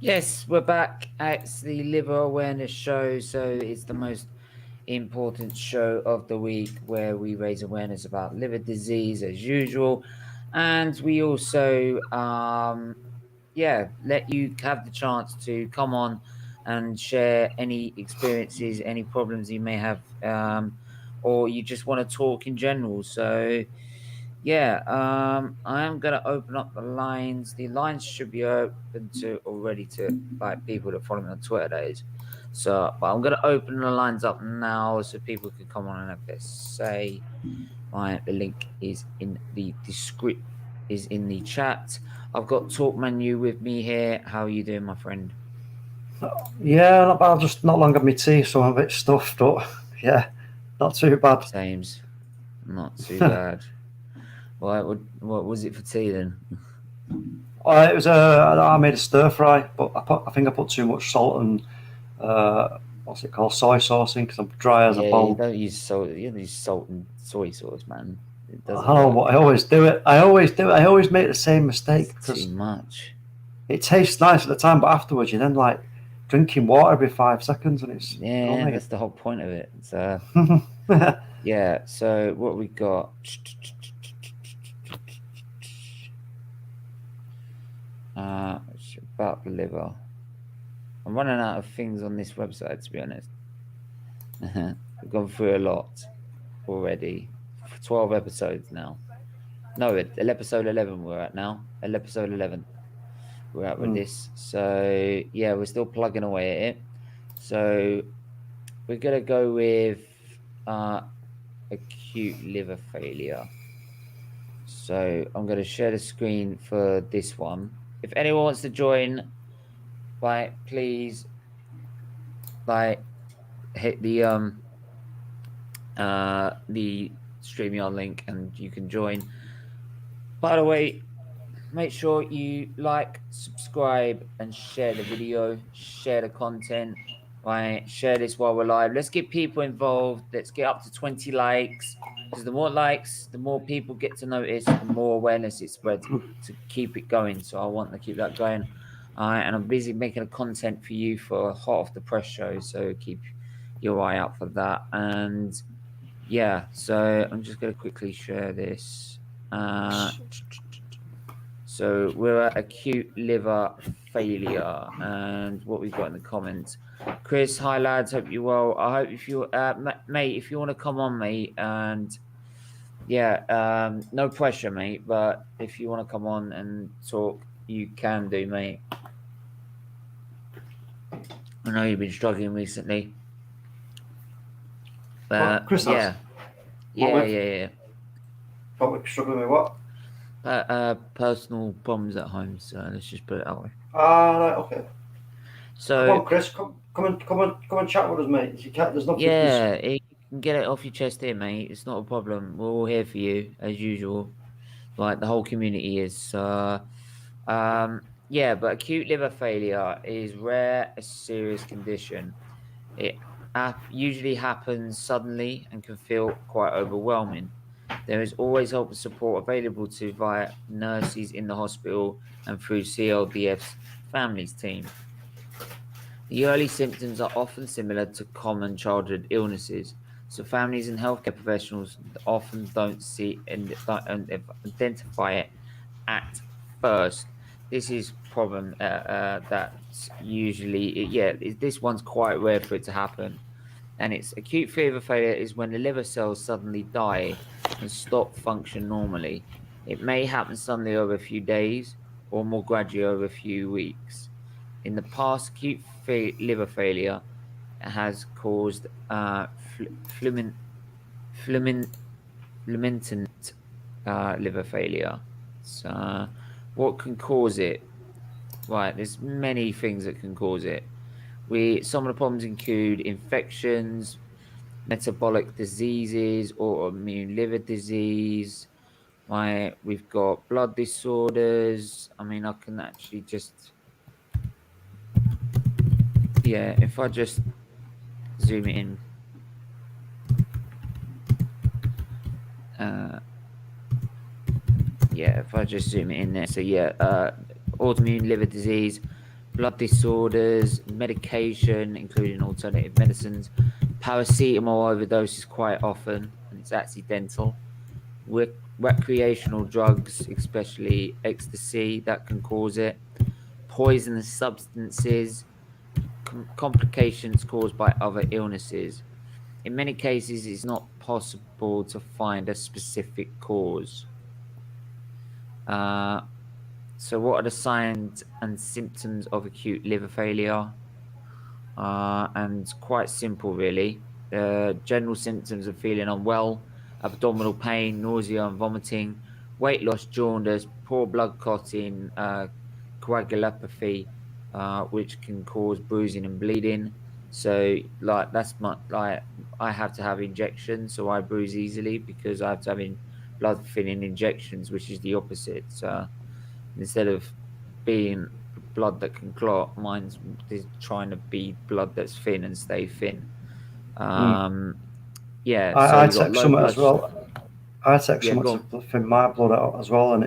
Yes, we're back. It's the Liver Awareness Show, so it's the most important show of the week where we raise awareness about liver disease as usual, and we also, let you have the chance to come on and share any experiences, any problems you may have, or you just want to talk in general. So I am gonna open up the lines. The lines should be open to already to like people that follow me on Twitter. That is. So, but I'm gonna open the lines up now so people can come on and have their say. Right, the link is in the descript is in the chat. I've got Talk Menu with me here. How are you doing, my friend? Yeah, not bad. Just not long had my tea, so I'm a bit stuffed, but yeah, not too bad. Sames, not too bad. What was it for tea then? It was I made a stir fry, but I think I put too much salt and what's it called, soy sauce in because I'm dry as a Yeah, you bone. don't use salt. You don't use salt and soy sauce, man. It doesn't I know, work. but I always do it. I always do it. I always make the same mistake It's too because much. it tastes nice at the time, but afterwards you're then like drinking water every 5 seconds, and it's Yeah, annoying. that's the whole point of it. So yeah. So what we got? It's about the liver. I'm running out of things on this website, to be honest. We've gone through a lot already. 12 episodes now. No, episode 11 we're at now. Episode 11 we're at with Mm. this. So yeah, we're still plugging away at it. So we're gonna go with uh acute liver failure. So I'm going to share the screen for this one. If anyone wants to join, please like hit the StreamYard link and you can join. By the way, make sure you like, subscribe, and share the video, share the content. Right, share this while we're live. Let's get people involved. Let's get up to 20 likes. Because the more likes, the more people get to notice, the more awareness it spreads to keep it going. So I want to keep that going. And I'm busy making a content for you for Hot Off the Press show. So keep your eye out for that. And yeah, so I'm just going to quickly share this. Uh, so we're at acute liver failure, and what we've got in the comments. Chris, hi lads, hope you're well. I hope if you, mate, if you want to come on, mate, and yeah, no pressure, mate, but if you want to come on and talk, you can do, mate. I know you've been struggling recently. What Chris has? Yeah, What yeah, with? yeah, yeah. What with struggling with what? Personal problems at home, so let's just put it that way. Ah, right, okay. Come So on, Chris. Come and chat with us, mate. You can't. There's nothing. There's yeah, you can get it off your chest here, mate. It's not a problem. We're all here for you as usual. Like the whole community is. Yeah, but acute liver failure is rare, a serious condition. It usually happens suddenly and can feel quite overwhelming. There is always help and support available to via nurses in the hospital and through CLDFs families team. The early symptoms are often similar to common childhood illnesses, so families and healthcare professionals often don't see and don't identify it at first. This is problem that's usually this one's quite rare for it to happen, and it's acute liver failure is when the liver cells suddenly die and stop function normally. It may happen suddenly over a few days or more gradually over a few weeks. In the past, acute liver failure has caused flumin, flumin, fluminant liver failure. So, what can cause it? Right, there's many things that can cause it. Some of the problems include infections, metabolic diseases, autoimmune liver disease. Right, we've got blood disorders. I mean, I can actually just if I just zoom it in. Uh, if I just zoom it in there. So autoimmune liver disease, blood disorders, medication, including alternative medicines, paracetamol overdoses quite often, and it's accidental. Recreational drugs, especially ecstasy, that can cause it. Poisonous substances, complications caused by other illnesses. In many cases, it's not possible to find a specific cause. Uh, so, what are the signs and symptoms of acute liver failure? And quite simple, really. General symptoms of feeling unwell, abdominal pain, nausea and vomiting, weight loss, jaundice, poor blood clotting, coagulopathy, which can cause bruising and bleeding. So, like that's my like I have to have injections, so I bruise easily because I have to have blood thinning injections, which is the opposite. So instead of being blood that can clot, mine's trying to be blood that's thin and stay thin. Mm. Um, yeah, so I you got take low some blood. as well. I take Yeah, some go to on. thin my blood out as well, and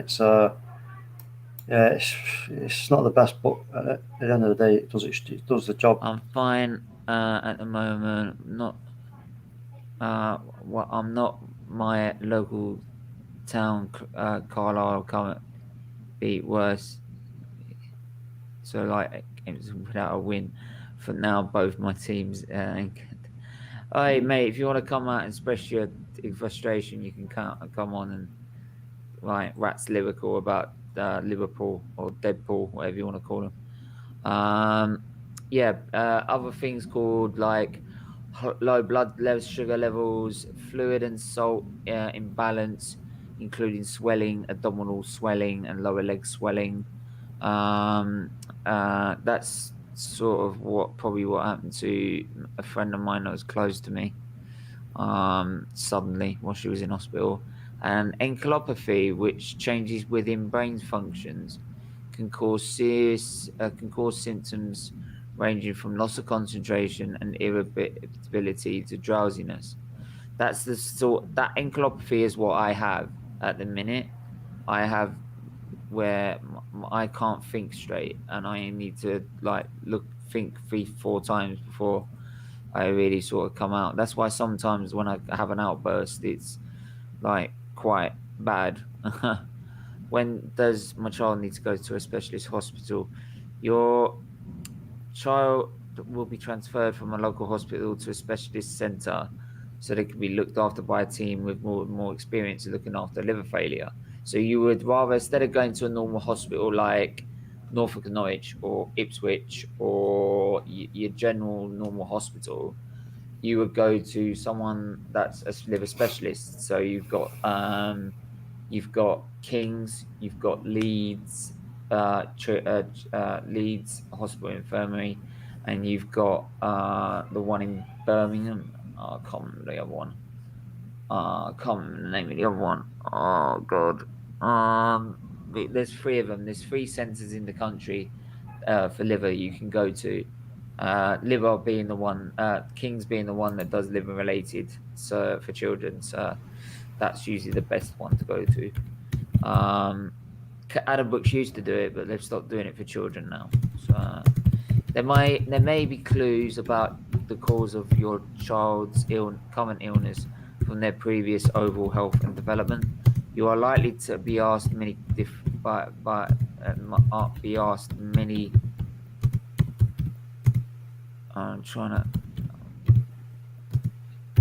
yeah, it's not the best, but at the end of the day, it does the job. I'm fine at the moment. Not well, I'm not my local town, Carlisle, can't be worse. So like without a win for now, both my teams. Hey mate, if you want to come out and express your frustration, you can come on and like rats lyrical about Liverpool or Deadpool, whatever you want to call them. Yeah, other things called like low blood levels, sugar levels, fluid and salt imbalance, including swelling, abdominal swelling, and lower leg swelling. Um, that's sort of what happened to a friend of mine that was close to me. Suddenly while she was in hospital, and enchilopathy, which changes within brain functions, can cause symptoms ranging from loss of concentration and irritability to drowsiness. That's the sort that enchilopathy is what I have at the minute. I have where I can't think straight, and I need to think 3 4 times before I really sort of come out. That's why sometimes when I have an outburst, it's like quite bad. When does my child need to go to a specialist hospital? Your child will be transferred from a local hospital to a specialist centre so they can be looked after by a team with more experience in looking after liver failure. So you would rather, instead of going to a normal hospital like Norfolk and Norwich or Ipswich or your general normal hospital, you would go to someone that's a liver specialist. So you've got King's, you've got Leeds, Leeds Hospital Infirmary, and you've got the one in Birmingham. I can't remember the other one. I can't remember the name of the other one. Oh god. There's three of them. There's three centres in the country for liver you can go to. Liver being the one, King's being the one that does liver related, so for children. So that's usually the best one to go to. Adam Brooks used to do it, but they've stopped doing it for children now. So there may be clues about the cause of your child's common illness from their previous overall health and development. You are likely to be asked many be asked many. I'm trying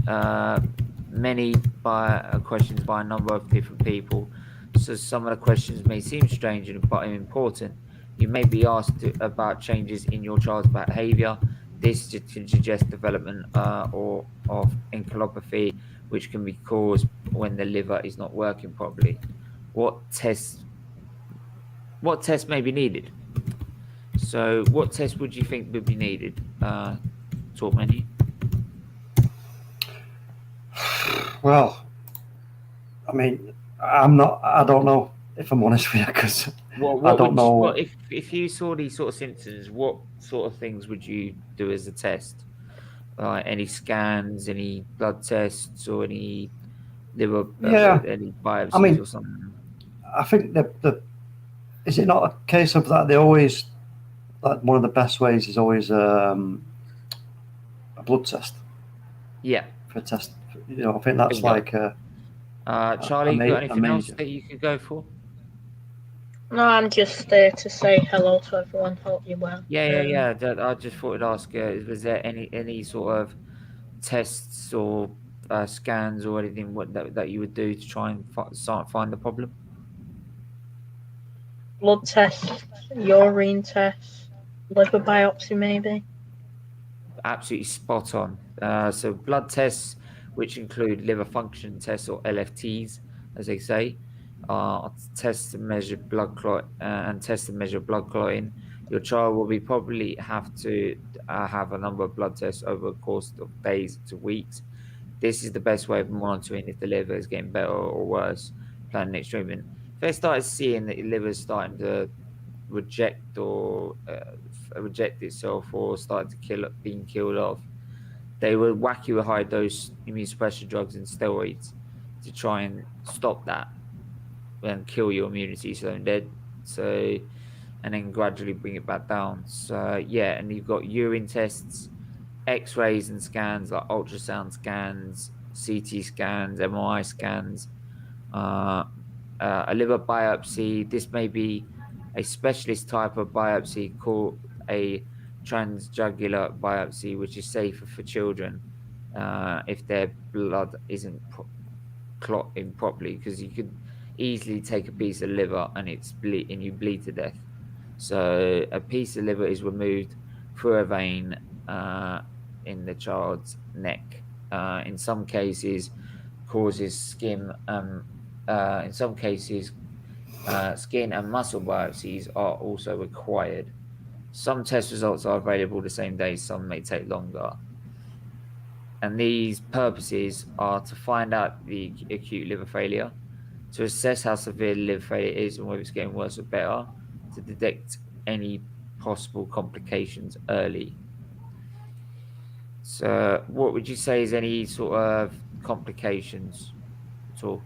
to many questions by a number of different people. So some of the questions may seem strange but important. You may be asked about changes in your child's behaviour. This can suggest development or of enchilopathy, which can be caused when the liver is not working properly. What tests may be needed? So, what tests would you think would be needed? Talk menu. Well, I mean, I don't know if I'm honest with you because I don't know. If you saw these sort of symptoms, what sort of things would you do as a test? Any scans, any blood tests, or any liver, Yeah, any I biopsies mean, or something? I think the is it not a case of that they always one of the best ways is always a blood test Yeah, for a test. I think that's bingo. like Charlie, you got a anything else major. that you could go for? No, I'm just there to say hello to everyone. Hope you're well. Yeah. I just thought I'd ask, was there any sort of tests or scans or anything that you would do to try and find the problem? Blood test, urine test, liver biopsy, maybe. Absolutely spot on. So blood tests, which include liver function tests or LFTs, as they say, test to measure blood clot and test to measure blood clotting. Your child will probably have to have a number of blood tests over the course of days to weeks. This is the best way of monitoring if the liver is getting better or worse. Planning next treatment. If they started seeing that your liver is starting to reject or reject itself or start to being killed off, they will whack you with high dose immune suppression drugs and steroids to try and stop that and kill your immunity so they're dead. So and then gradually bring it back down. So yeah, and you've got urine tests, X-rays and scans like ultrasound scans, CT scans, MRI scans, uh, a liver biopsy. This may be a specialist type of biopsy called a transjugular biopsy, which is safer for children if their blood isn't clotting properly, because you could easily take a piece of liver and and you bleed to death. So a piece of liver is removed through a vein in the child's neck. In some cases, causes skin. In some cases, skin and muscle biopsies are also required. Some test results are available the same day. Some may take longer. And these purposes are to find out the acute liver failure, to assess how severe liver failure is and whether it's getting worse or better, to detect any possible complications early. So, what would you say is any sort of complications at all?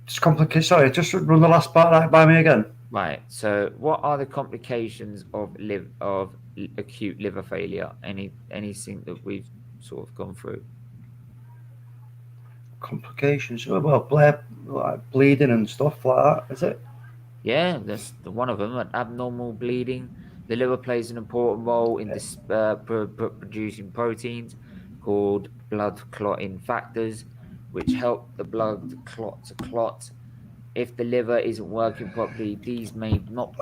It's complicated. Sorry, just run the last part out by me again. Right. So, what are the complications of acute liver failure? Anything that we've sort of gone through? Complications. Oh, well, like bleeding and stuff like that. Is it? Yeah, that's one of them. Abnormal bleeding. The liver plays an important role in this producing proteins called blood clotting factors, which help the blood clot to clot. If the liver isn't working properly, these may not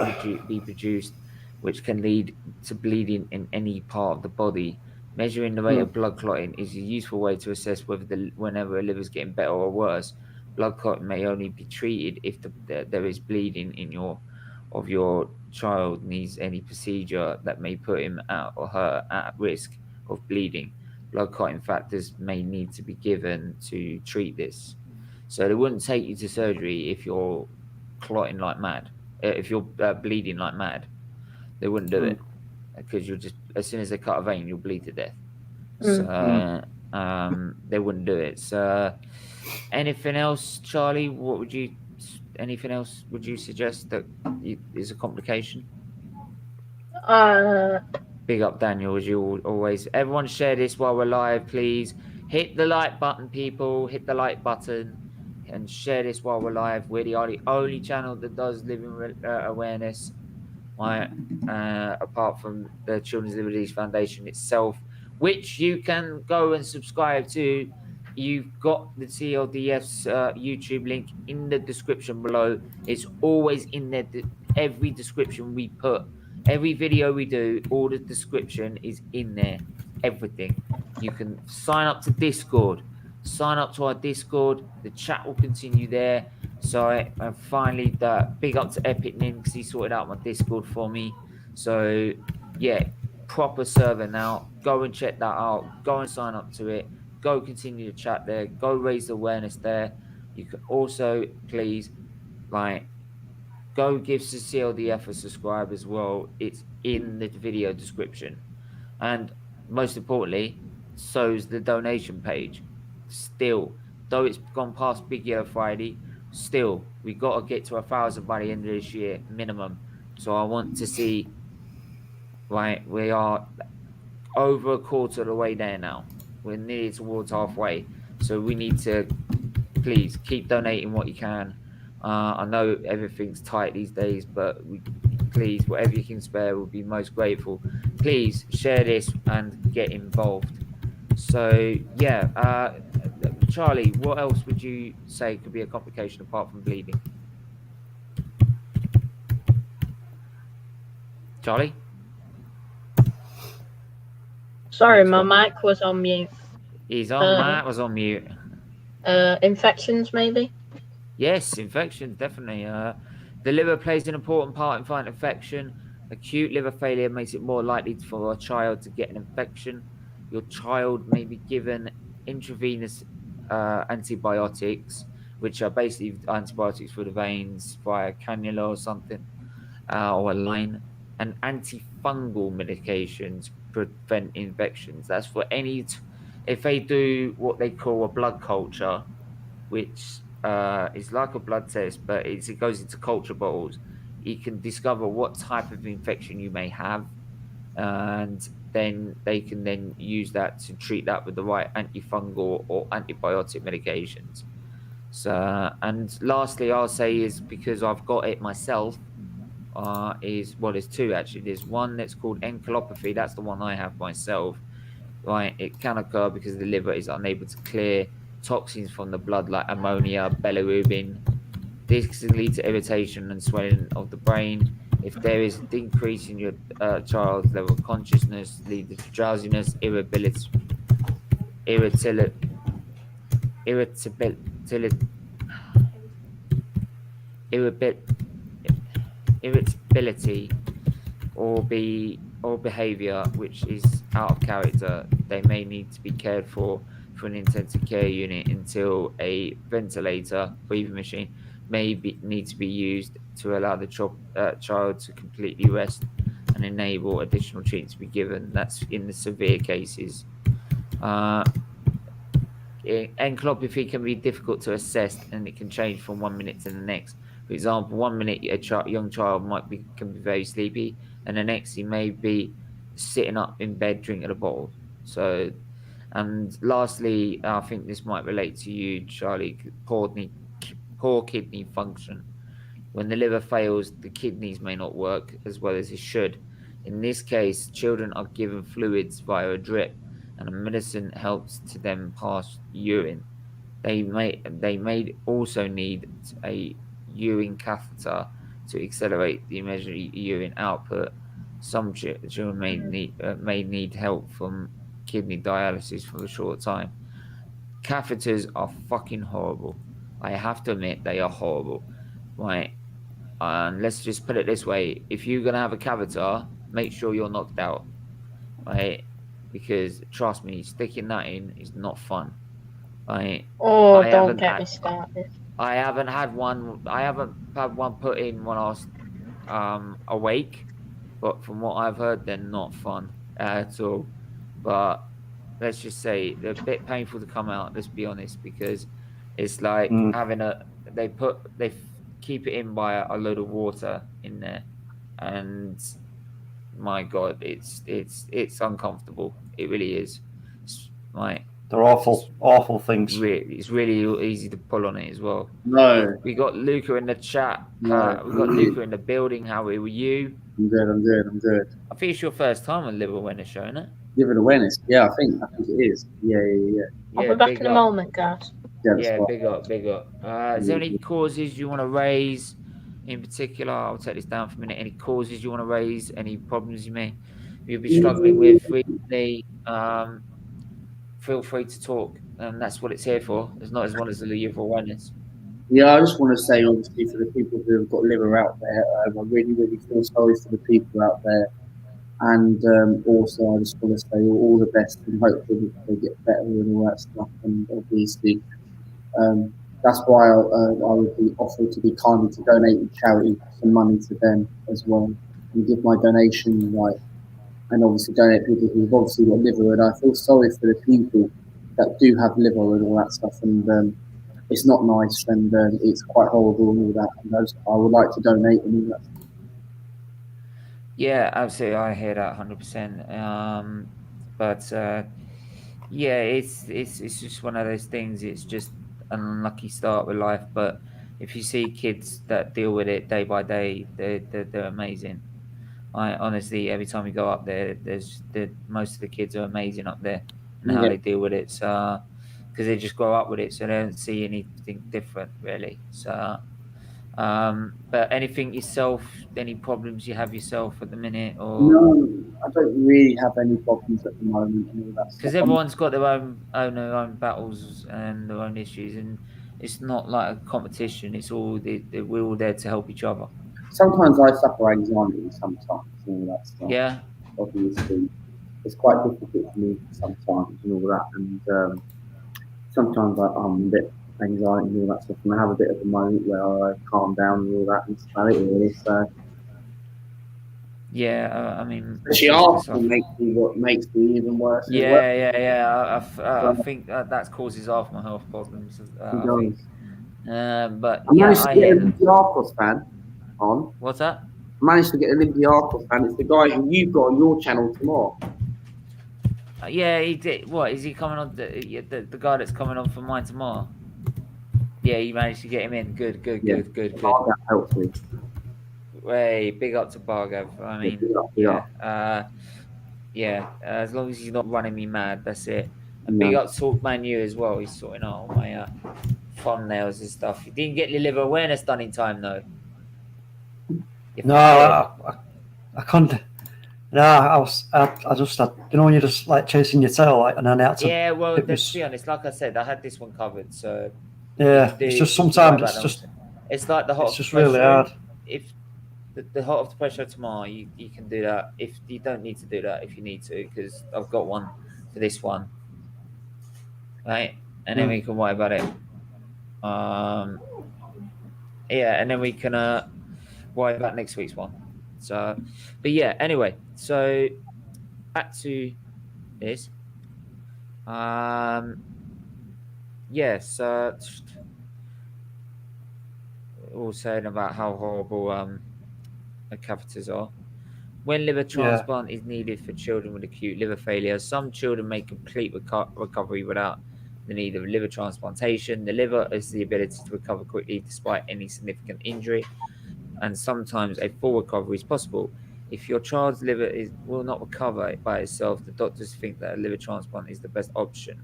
be produced, which can lead to bleeding in any part of the body. Measuring the rate Hmm. of blood clotting is a useful way to assess whenever a liver is getting better or worse. Blood clotting may only be treated if there is bleeding in your child needs any procedure that may put him out or her at risk of bleeding. Blood clotting factors may need to be given to treat this. So they wouldn't take you to surgery if you're clotting like mad. If you're bleeding like mad, they wouldn't do Hmm. it because you'll just, as soon as they cut a vein, you'll bleed to death. Hmm. So they wouldn't do it. So anything else, Charlie? Anything else would you suggest that is a complication? Uh, Big up Daniel, as you always. Everyone share this while we're live, please. Hit the like button, people. Hit the like button and share this while we're live. We're the only channel that does living awareness, right? Apart from the Children's Liberties Foundation itself, which you can go and subscribe to. You've got the CLDFs YouTube link in the description below. It's always in there. Every description we put, every video we do, all the description is in there. Everything. You can sign up to Discord. Sign up to our Discord. The chat will continue there. So, and finally, the big up to Epic Nin because he sorted out my Discord for me. So, yeah, proper server now. Go and check that out. Go and sign up to it. Go continue to chat there. Go raise the awareness there. You can also please go give CLDF a subscribe as well. It's in the video description. And most importantly, so's the donation page. Still, though it's gone past Big Yellow Friday, still, we got to get to 1,000 by the end of this year minimum. So I want to see, right, we are over a quarter of the way there now. We're nearly towards halfway. So we need to, please, keep donating what you can. I know everything's tight these days, but please, whatever you can spare, we'll be most grateful. Please share this and get involved. So yeah, Charlie, what else would you say could be a complication apart from bleeding? Charlie? Sorry, my mic was on mute. He's on. Matt was on mute. Infections, maybe? Yes, infections, definitely. The liver plays an important part in fighting infection. Acute liver failure makes it more likely for a child to get an infection. Your child may be given intravenous antibiotics, which are basically antibiotics for the veins via cannula or something, or a line, and antifungal medications prevent infections. That's for any. If they do what they call a blood culture, which is like a blood test, but it goes into culture bottles. You can discover what type of infection you may have, and then they can then use that to treat that with the right antifungal or antibiotic medications. So, and lastly, I'll say is because I've got it myself. There's two actually. There's one that's called Enchilopathy. That's the one I have myself. Right, it can occur because the liver is unable to clear toxins from the blood like ammonia, bilirubin. This can lead to irritation and swelling of the brain. If there is a decrease in your child's level of consciousness, lead to drowsiness, irritability, or behavior which is out of character, they may need to be cared for an intensive care unit until a ventilator, breathing machine, need to be used to allow the child to completely rest and enable additional treatment to be given. That's in the severe cases. Enchilopathy can be difficult to assess, and it can change from 1 minute to the next. For example, 1 minute a young child can be very sleepy, and the next he may be sitting up in bed drinking a bottle. So, and lastly, I think this might relate to you, Charlie. Poor kidney function. When the liver fails, the kidneys may not work as well as it should. In this case, children are given fluids via a drip, and a medicine helps to them pass urine. They may also need a urine catheter to accelerate the measured urine output. Some children may need help from kidney dialysis for a short time. Catheters are fucking horrible. I have to admit they are horrible. Right. And let's just put it this way: if you're gonna have a catheter, make sure you're knocked out, right? Because trust me, sticking that in is not fun. Right? Oh, don't get me started. I haven't had one. I haven't had one put in when I was awake, but from what I've heard, they're not fun at all. But let's just say they're a bit painful to come out. Let's be honest, because it's like having they keep it in by a load of water in there, and my God, it's uncomfortable. It really is. They're awful things. It's really easy to pull on it as well. No. We got Luca in the chat. We got Luca in the building. How are you? I'm good. I think it's your first time on Liver Awareness Show, isn't it? Liver Awareness. Yeah, I think it is. Yeah. I'll be back in a moment, guys. Yeah, big up. Is there any causes you want to raise in particular? I'll take this down for a minute. Any causes you want to raise? Any problems you'll be struggling with recently? Feel free to talk, and that's what it's here for. It's not as one as the Liver Awareness. Yeah, I just want to say, obviously, for the people who have got liver out there, I really feel sorry for the people out there. And also, I just want to say all the best, and hopefully they get better and all that stuff. And obviously, that's why I would be offered to be kindly to donate to charity some money to them as well, and give my donation, and obviously donate people who've obviously got liver. And I feel sorry for the people that do have liver and all that stuff. And it's not nice, and it's quite horrible and all that. And I would like to donate and all that. Yeah, absolutely. I hear that 100%. But yeah, it's just one of those things. It's just an unlucky start with life. But if you see kids that deal with it day by day, they're amazing. I honestly, every time we go up there, most of the kids are amazing up there and how Yeah. they deal with it. So because they just grow up with it, so they don't see anything different really. So. But anything yourself, any problems you have yourself at the minute, or No, I don't really have any problems at the moment and all that stuff. because everyone's got their own battles and their own issues, and it's not like a competition. It's all we're all there to help each other. Sometimes I suffer anxiety sometimes and all that stuff. Yeah, Obviously, it's quite difficult for me sometimes and all that. And sometimes I'm a bit anxiety and all that stuff, and I have a bit of a moment where I calm down and all that, and it's about it really. So yeah. I mean, she asked me makes me even worse. yeah. I So, think that causes half my health problems. I does. think. But I yeah, managed to I get hear an them. Olympiakos fan on. What's that? I managed to get an Olympiakos fan. It's the guy who you've got on your channel tomorrow. Yeah, he did. What is he coming on? The guy that's coming on for mine tomorrow. Yeah, you managed to get him in. Good. Oh, that helps me. Way big up to Bargav. I mean, yeah. As long as he's not running me mad, that's it. And big up to Man U as well. He's sorting out all my thumbnails and stuff. He didn't get your liver awareness done in time though. No, I couldn't. No, I just, you know, when you're just like chasing your tail, like, and then I had to. Yeah, well, let's be honest. Like I said, I had this one covered, so yeah, it's just sometimes it's like the hot. It's just really hard. If the hot off the pressure tomorrow, you can do that. If you don't need to do that, if you need to, because I've got one for this one, right? And then we can worry about it. Yeah, and then we can worry about next week's one. So, but yeah, anyway, so back to this. Yeah, so all saying about how horrible catheters are. When liver transplant is needed for children with acute liver failure, some children make complete recovery without the need of liver transplantation. The liver has the ability to recover quickly despite any significant injury, and sometimes a full recovery is possible. If your child's liver will not recover by itself, the doctors think that a liver transplant is the best option.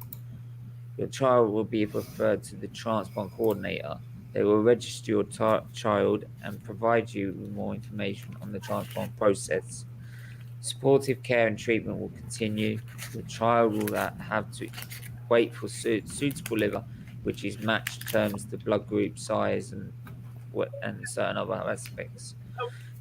Your child will be referred to the transplant coordinator. They will register your child and provide you with more information on the transplant process. Supportive care and treatment will continue. The child will have to wait for suitable liver, which is matched terms to blood group size and certain other aspects.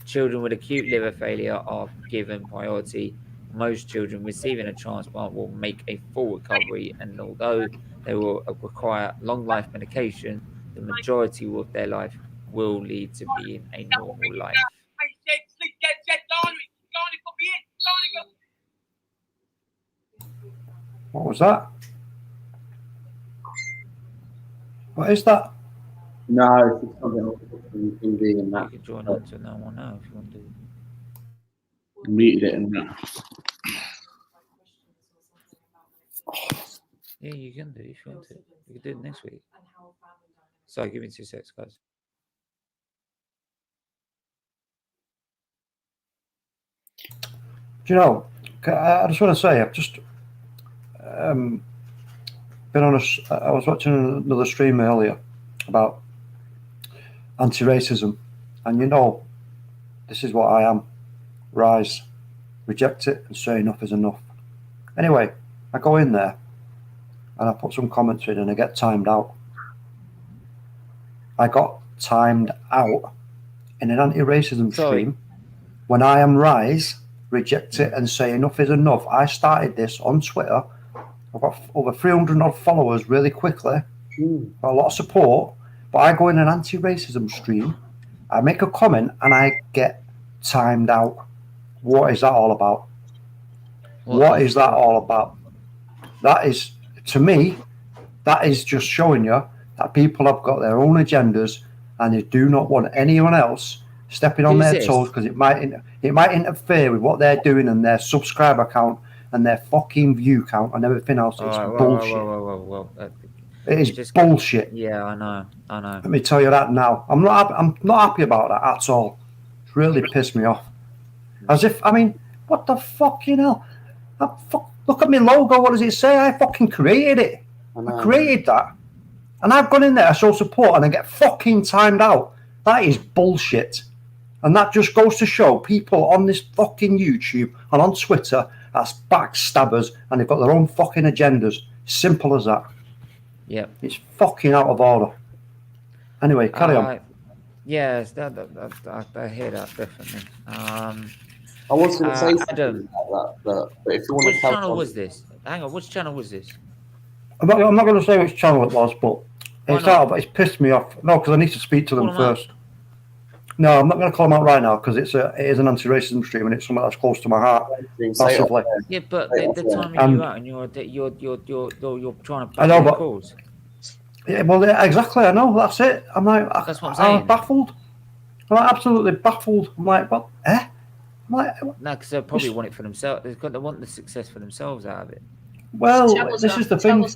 Children with acute liver failure are given priority. Most children receiving a transplant will make a full recovery, and although they will require long life medication, the majority of their life will lead to being a normal life. What was that? What is that? No, it's just something else on TV and that. You can join on to no one now if you want to. Muted it and that. Yeah, you can do it if you want to. You can do it next week. Sorry, give me 2 seconds, guys. Do you know? I just want to say I've just been on I was watching another stream earlier about anti-racism, and you know, this is what I am: rise, reject it, and say enough is enough. Anyway, I go in there and I put some comments in, and I get timed out. I got timed out in an anti-racism stream when I am rise, reject it, and say enough is enough. I started this on Twitter. I've got over 300 odd followers really quickly. Got a lot of support. But I go in an anti-racism stream, I make a comment, and I get timed out. What is that all about? What is that all about? That is, to me, that is just showing you that people have got their own agendas and they do not want anyone else stepping on their toes because it might interfere with what they're doing and their subscriber count and their fucking view count and everything else. It's bullshit. Whoa. It is bullshit. Yeah, I know. Let me tell you that now. I'm not happy about that at all. It's really pissed me off. As if, I mean, what the fucking hell? Look at my logo. What does it say? I fucking created it. I created that. And I've gone in there, I show support, and I get fucking timed out. That is bullshit. And that just goes to show people on this fucking YouTube and on Twitter as backstabbers, and they've got their own fucking agendas. Simple as that. Yeah. It's fucking out of order. Anyway, carry on. Yes, I hear that, definitely. I was going to say something about that, but if you want which channel was this? Hang on, which channel was this? I'm not going to say which channel it was, but it's pissed me off. No, because I need to speak to them first. No, I'm not going to call them out right now because it is an anti-racism stream and it's something that's close to my heart. Massively. Yeah, but the timing you out and you're trying to back the cause. Yeah, well, exactly. I know. That's it. I'm like, that's what I'm saying. I'm baffled. I'm like, absolutely baffled. I'm like, what? I'm like, no, because they probably want it for themselves. They want the success for themselves out of it. Well, this is the thing.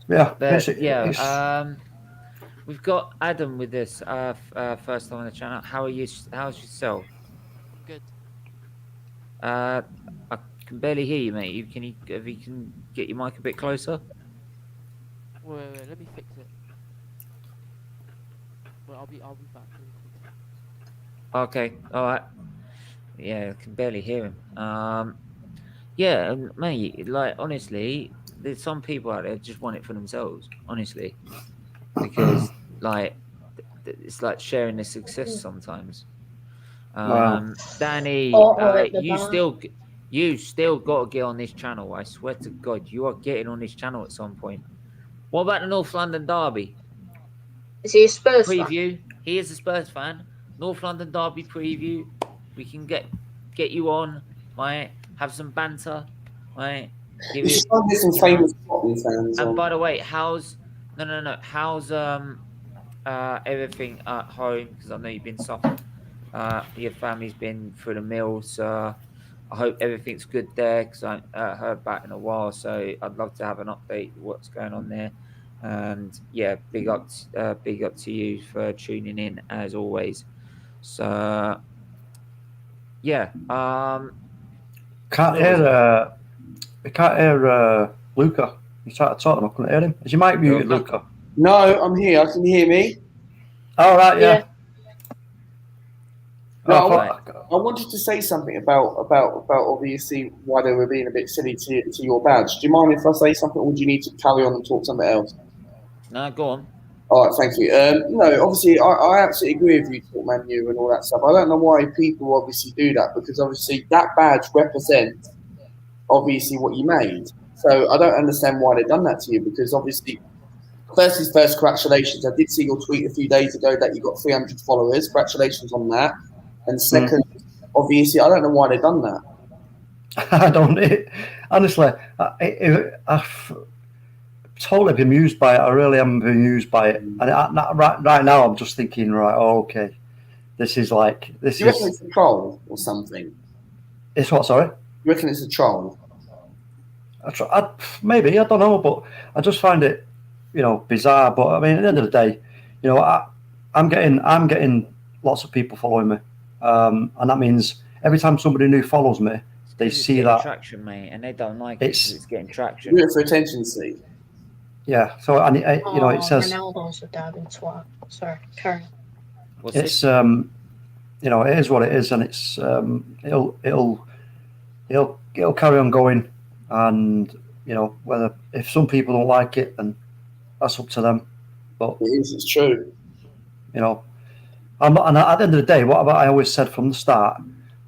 Yeah, we've got Adam with us first time on the channel. How are you? How's yourself? Good. I can barely hear you, mate. If you can get your mic a bit closer. Wait, let me fix it. Well, I'll be back. Okay, all right. Yeah, I can barely hear him. Yeah, mate. Like honestly, there's some people out there just want it for themselves. Honestly, because like it's like sharing the success sometimes. Danny, you still got to get on this channel. I swear to God, you are getting on this channel at some point. What about the North London derby? Is he a Spurs preview? Fan? He is a Spurs fan. North London derby preview. We can get you on, right? Have some banter, right? You should get some famous fans. And by the way, how's everything at home? Because I know you've been suffering. Your family's been through the mill, so I hope everything's good there. Because I haven't heard back in a while, so I'd love to have an update what's going on there. And yeah, big up to you for tuning in as always. So yeah, can't hear Luca. You tried to talk to him, I couldn't hear him. Is your mic muted, Luca? No, I'm here. I can hear me. All right, yeah. No, I wanted to say something about obviously why they were being a bit silly to your badge. Do you mind if I say something, or do you need to carry on and talk something else? No, go on. All right, thank you. No, obviously, I absolutely agree with you, Talk Man U and all that stuff. I don't know why people obviously do that, because obviously that badge represents obviously what you made. So I don't understand why they've done that to you, because obviously, first, congratulations. I did see your tweet a few days ago that you got 300 followers. Congratulations on that. And second, obviously, I don't know why they've done that. I don't. Honestly, I've totally bemused by it. I really am bemused by it. And right now, I'm just thinking, right, okay, this is. You reckon it's a troll or something? It's what? Sorry. You reckon it's a troll? Maybe, I don't know, but I just find it, bizarre. But I mean, at the end of the day, I'm getting lots of people following me, and that means every time somebody new follows me, they see that traction, mate, and they don't like it. It's getting traction. Do it for attention sake. Yeah. So it says Ronaldo's a dabbing twat. Sorry, Karen. It's it is what it is, and it's it'll carry on going. And whether if some people don't like it, then that's up to them. But it's true. I'm not. And at the end of the day, what I always said from the start,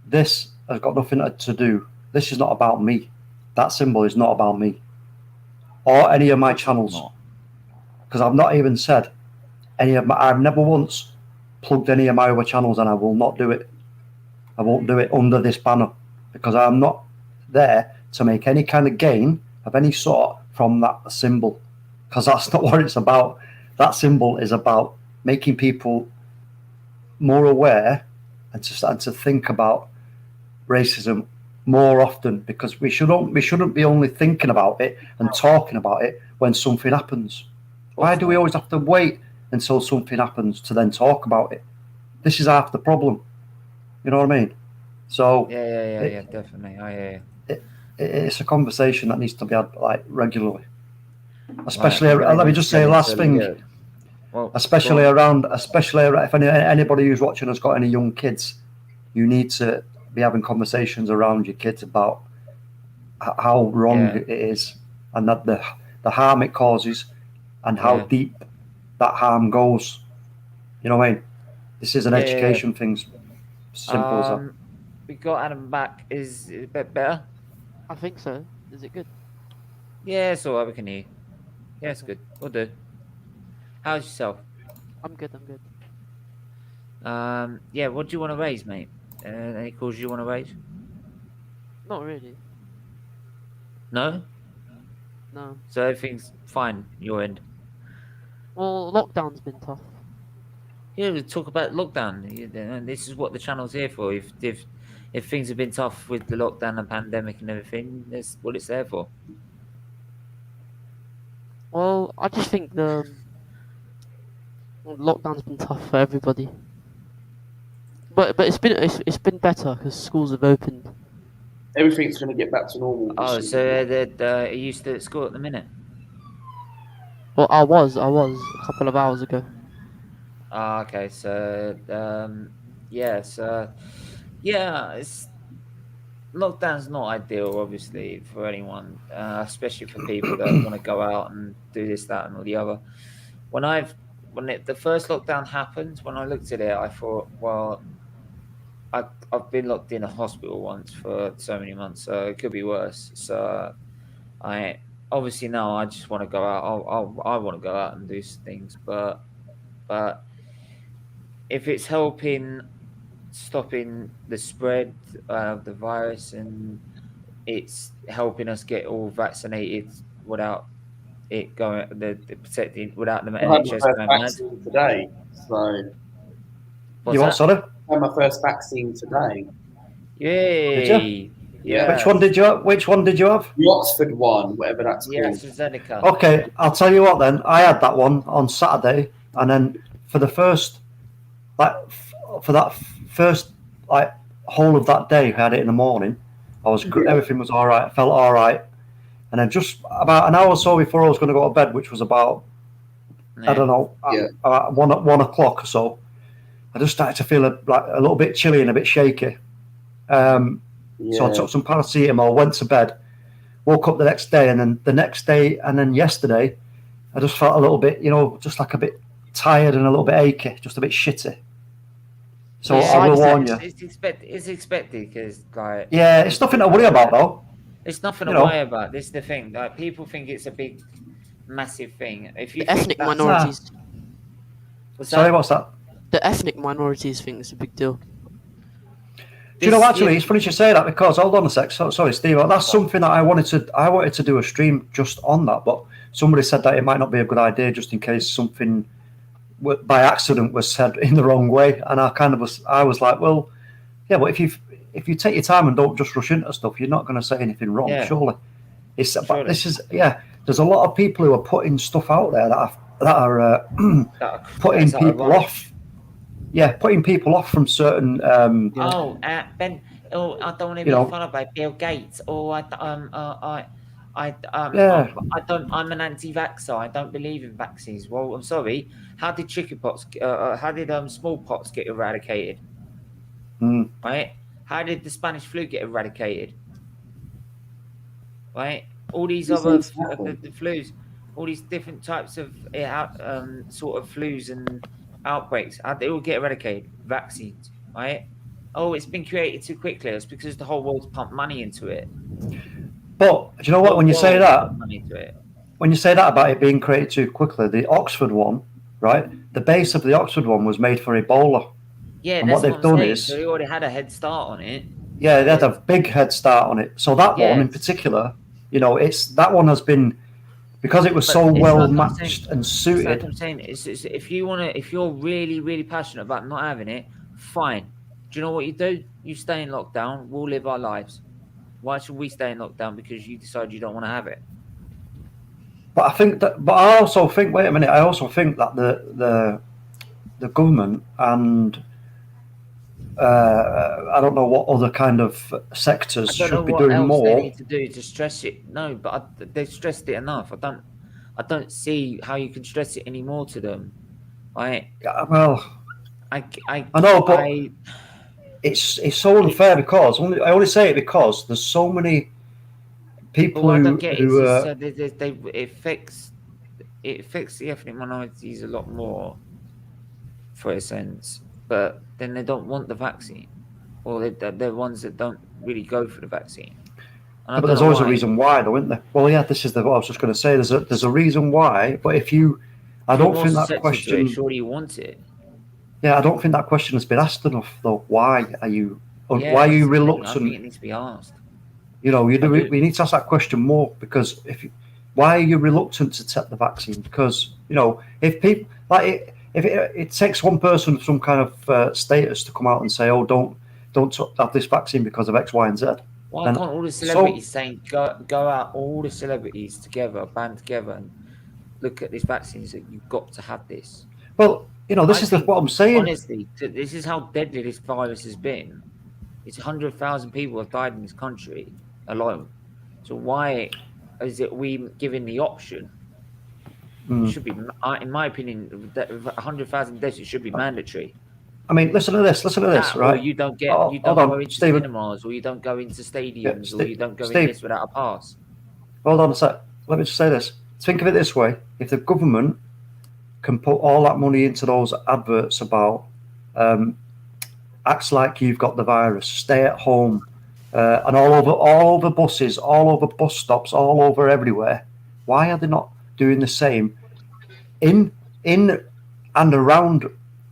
this has got nothing to do. This is not about me. That symbol is not about me or any of my channels, because I've not even said any of my. I've never once plugged any of my other channels, and I will not do it. I won't do it under this banner, because I'm not there to make any kind of gain of any sort from that symbol, because that's not what it's about. That symbol is about making people more aware and to think about racism more often, because we shouldn't be only thinking about it and talking about it when something happens. Why do we always have to wait until something happens to then talk about it? This is half the problem. You know what I mean? So Yeah, definitely. it's a conversation that needs to be had like regularly. Especially, Right, let me just say last thing. Well, especially if anybody who's watching has got any young kids, you need to be having conversations around your kids about how wrong it is, and that the harm it causes, and how deep that harm goes. You know what I mean? This is an education thing. Simple as that. We got Adam back. Is it a bit better? I think so. Is it good? Yeah, it's all right. We can hear you. Yeah, it's good. We'll do. How's yourself? I'm good. I'm good. Yeah, what do you want to raise, mate? Any calls you want to raise? Not really. No? No. So everything's fine, your end? Well, lockdown's been tough. Yeah, we'll talk about lockdown. This is what the channel's here for. If things have been tough with the lockdown and pandemic and everything, that's what it's there for. Well, I just think the lockdown's been tough for everybody. But it's been better because schools have opened. Everything's going to get back to normal. Oh, so are you still at school at the minute? Well, I was a couple of hours ago. Ah, okay. So, it's lockdown's not ideal, obviously, for anyone, especially for people that want to go out and do this, that, and all the other. The first lockdown happened, when I looked at it, I thought, well, I've been locked in a hospital once for so many months, so it could be worse. So I obviously now I just want to go out. I want to go out and do things, but if it's stopping the spread of the virus and it's helping us get all vaccinated without it going the protecting without the NHS going mad. Today, so you what, sorry? I had my first vaccine today. Yay! Did you? Yeah. Which one did you have? The Oxford one, whatever that's called. AstraZeneca. Okay, I'll tell you what then. I had that one on Saturday, and then for that first whole of that day, I had it in the morning. I was good. Everything was all right. I felt all right. And then just about an hour or so before I was going to go to bed, which was about, I don't know, about 1 o'clock or so, I just started to feel a little bit chilly and a bit shaky. So I took some paracetamol, went to bed, woke up the next day, and then yesterday, I just felt a little bit, just like a bit tired and a little bit achy, just a bit shitty. So I will warn you. It's expected because, like... Yeah, it's nothing to worry about, though. It's nothing to worry about. This is the thing. Like, people think it's a big, massive thing. If you the ethnic minorities... Sorry, what's that? The ethnic minorities think it's a big deal. Do you know, actually, it's funny you say that, because, hold on a sec, sorry, Steve, that's something that I wanted to do a stream just on that, but somebody said that it might not be a good idea just in case something by accident was said in the wrong way, and I was like, well, yeah, but if you take your time and don't just rush into stuff, you're not going to say anything wrong, surely. But this is, there's a lot of people who are putting stuff out there that are putting people off. Yeah, putting people off from certain. Ben. I don't want to be followed by Bill Gates. I'm an anti-vaxxer. I don't believe in vaccines. Well, I'm sorry. How did chickenpox? How did smallpox get eradicated? Right? How did the Spanish flu get eradicated? Right? All these other the flus, all these different types of sort of flus and outbreaks, how they all get eradicated? Vaccines, right? Oh, it's been created too quickly. It's because the whole world's pumped money into it. But do you know what? When you say that about it being created too quickly, the Oxford one, right? The base of the Oxford one was made for Ebola. Yeah, and that's what they've done is so they already had a head start on it. Yeah, they had a big head start on it. So that one in particular, that one has been because it was But so it's well like I'm matched saying- and It's like suited. I'm saying, it's if you're really, really passionate about not having it, fine. Do you know what you do? You stay in lockdown. We'll live our lives. Why should we stay in lockdown because you decide you don't want to have it? But I also think. Wait a minute. I also think that the government and I don't know what other kind of sectors I don't know should be what doing else they more. need to do to stress it. No, but they've stressed it enough. I don't see how you can stress it anymore to them. I Well, I I know, but I, it's so unfair because I only say it because there's so many but people what I don't get is who this, it affects the ethnic minorities a lot more, for a sense. But then they don't want the vaccine, or they're ones that don't really go for the vaccine. And I but don't there's know always a why. reason why, though, isn't there? Well, yeah, this is what I was just going to say. There's a reason why, but I If you're don't more think that susceptible to it, question. surely you want it. Yeah, I don't think that question has been asked enough, though. Why are you Yeah, that's the thing. I think reluctant? it needs to be asked. You know, I do. we need to ask that question more because why are you reluctant to take the vaccine? Because if people if it takes one person of some kind of status to come out and say, "Oh, don't have this vaccine because of X, Y, and Z." Why then can't all the celebrities saying go out, all the celebrities together, band together, and look at this vaccine and say you've got to have this? Well, this I is think, what I'm saying. honestly, this is how deadly this virus has been. It's 100,000 people have died in this country alone. So why is it we giving the option? It should be, in my opinion, 100,000 deaths. It should be mandatory. I mean, listen to this, That, right? or you don't Hold go on, into Stephen. cinemas, or you don't go into Yeah, stadiums, or you don't go in Steve. this without a pass. Hold on a sec. Let me just say this. Think of it this way: if the government can put all that money into those adverts about acts like you've got the virus, stay at home, and all over buses, all over bus stops, all over everywhere, why are they not doing the same in and around